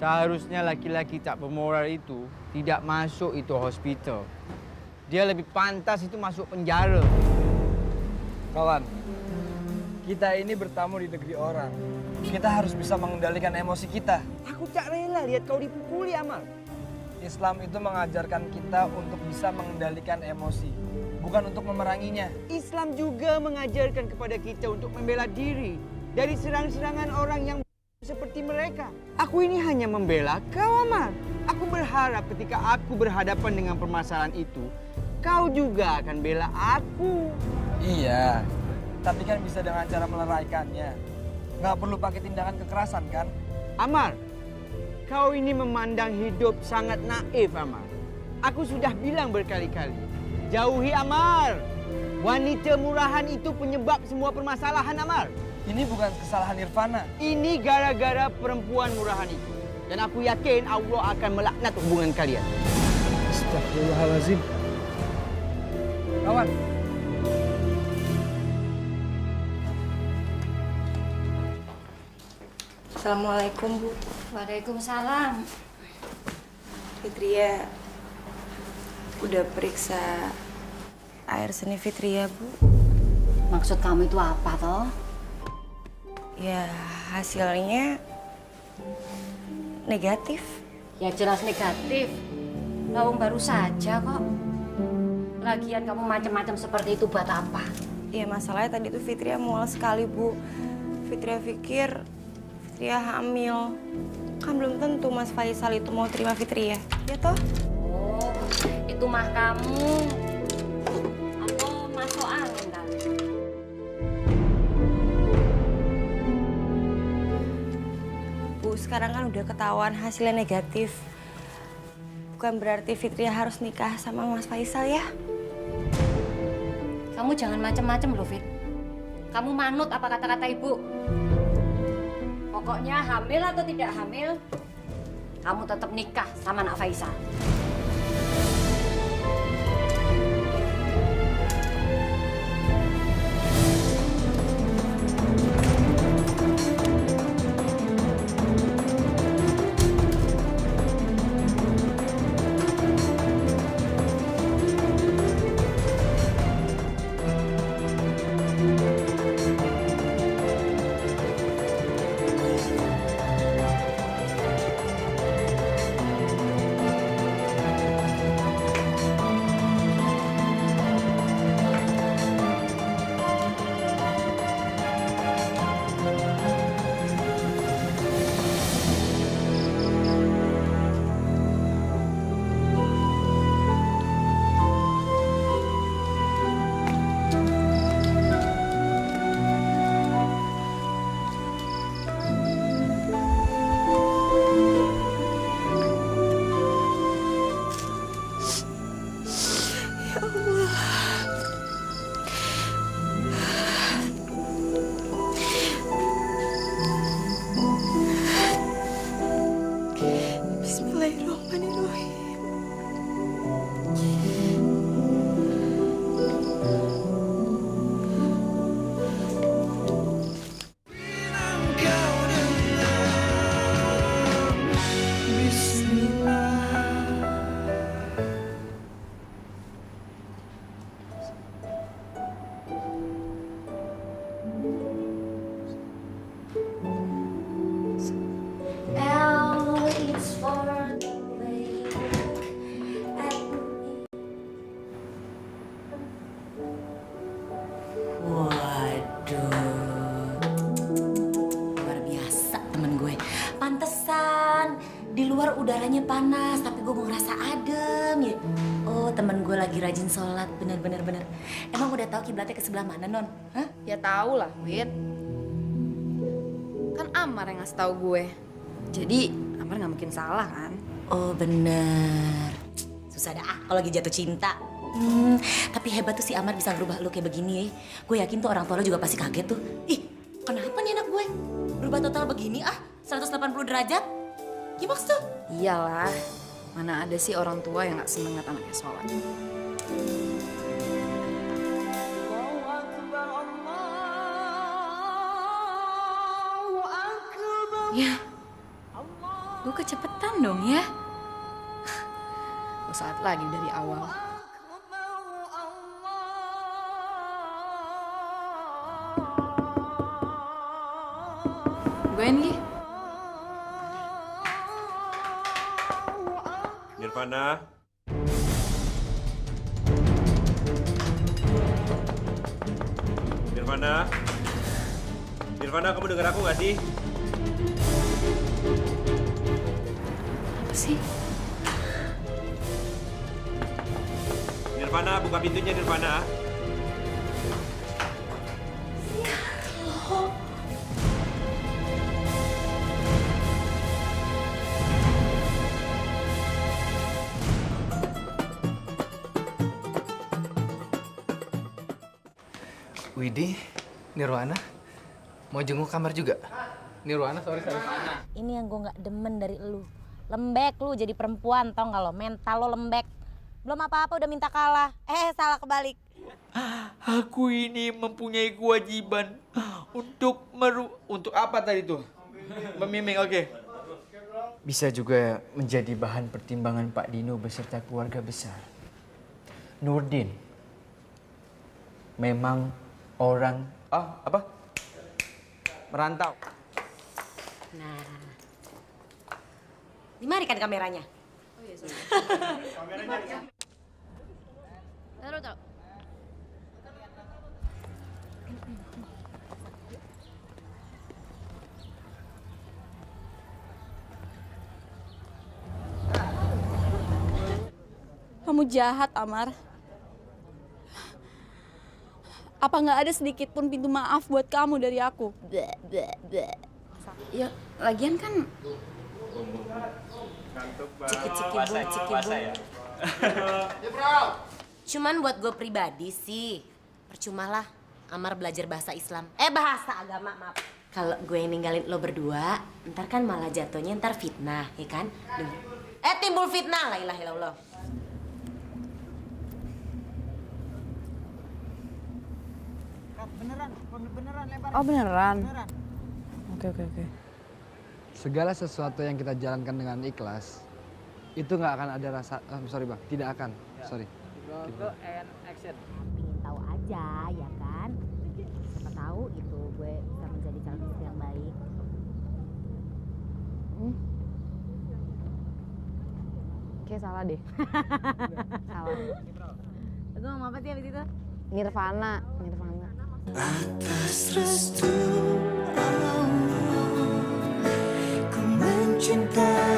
Seharusnya laki-laki tak bermoral itu tidak masuk itu hospital. Dia lebih pantas itu masuk penjara. Kawan, kita ini bertamu di negeri orang. Kita harus bisa mengendalikan emosi kita. Aku tak rela lihat kau dipukuli, Amar. Islam itu mengajarkan kita untuk bisa mengendalikan emosi, bukan untuk memeranginya. Islam juga mengajarkan kepada kita untuk membela diri dari serang-serangan orang yang seperti mereka. Aku ini hanya membela kau, Amar. Aku berharap ketika aku berhadapan dengan permasalahan itu, kau juga akan bela aku. Iya, tapi kan bisa dengan cara meleraikannya. Nggak perlu pakai tindakan kekerasan kan? Amar, Kau ini memandang hidup sangat naif, Amar. Aku sudah bilang berkali-kali, jauhi Amar. Wanita murahan itu penyebab semua permasalahan, Amar. Ini bukan kesalahan Irfana. Ini gara-gara perempuan murahan itu. Dan aku yakin Allah akan melaknat hubungan kalian. Astagfirullahaladzim. Kawan. Assalamualaikum, Bu. Waalaikumsalam. Fitria udah periksa air seni Fitria, Bu. Maksud kamu itu apa, toh? Ya, hasilnya negatif. Ya jelas negatif. Lawang baru saja kok. Lagian kamu macam-macam seperti itu buat apa? Ya, masalahnya tadi tuh Fitria mual sekali, Bu. Fitria pikir Fitria hamil. Kan belum tentu Mas Faisal itu mau terima Fitria. Ya toh? Oh, itu mah kamu. Atau masuk angin kali. Bu, sekarang kan udah ketahuan hasilnya negatif. Bukan berarti Fitria harus nikah sama Mas Faisal ya? Kamu jangan macam-macam loh, Fit. Kamu manut apa kata-kata ibu. Pokoknya hamil atau tidak hamil, kamu tetap nikah sama anak Faisal. Di luar udaranya panas, tapi gue mau ngerasa adem ya. Oh, temen gue lagi rajin sholat, bener. Emang udah tahu kiblatnya ke sebelah mana, Non? Hah? Ya tahu lah, Wit. Kan Amar yang ngasih tahu gue. Jadi Amar nggak mungkin salah kan? Oh, bener. Susah dah kalau lagi jatuh cinta. Tapi hebat tuh si Amar bisa ngerubah lu kayak begini ya. Gue yakin tuh orang tua lu juga pasti kaget tuh. Ih, kenapa nih anak gue? Berubah total begini 180 derajat? Gimana tuh? Iyalah, mana ada sih orang tua yang nggak seneng ngeliat anaknya sholat. Ya, gue kecepetan dong ya. Gue saat lagi dari awal. Gue nih. Nirvana. Nirvana, kamu dengar aku nggak sih? Apa sih? Nirvana, buka pintunya Nirvana. Widih, Nirwana, mau jenguk kamar juga? Nirwana, sorry. Ini yang gue nggak demen dari lu. Lembek lu jadi perempuan, tau nggak lo? Mental lo lembek. Belum apa-apa udah minta kalah. Salah kebalik. Aku ini mempunyai kewajiban untuk untuk apa tadi tuh? Memiming, oke. Bisa juga menjadi bahan pertimbangan Pak Dino beserta keluarga besar. Nurdin memang orang merantau. Nah, dimarikan kameranya. Oh iya, sorry. Taruh. Kamu jahat, Amar. Apa nggak ada sedikit pun pintu maaf buat kamu dari aku? Ya, lagian kan Ciki-ciki-bung. Cuman buat gue pribadi sih, percumalah Amar belajar bahasa Islam. Bahasa agama, maaf. Kalau gue yang ninggalin lo berdua, ntar kan malah jatuhnya ntar fitnah, ya kan? Timbul fitnah, la ilaha illallah. Beneran lebar. Oh beneran? Oke. Segala sesuatu yang kita jalankan dengan ikhlas, itu nggak akan ada rasa, sorry bang, tidak akan, sorry. Go and action. Pengen tahu aja ya kan? Siapa tahu itu gue bisa menjadi calon istri yang baik. Kayak salah deh. Salah. Itu ngomong apa sih abis itu? Nirvana. Atas restu Allah, ku mencintai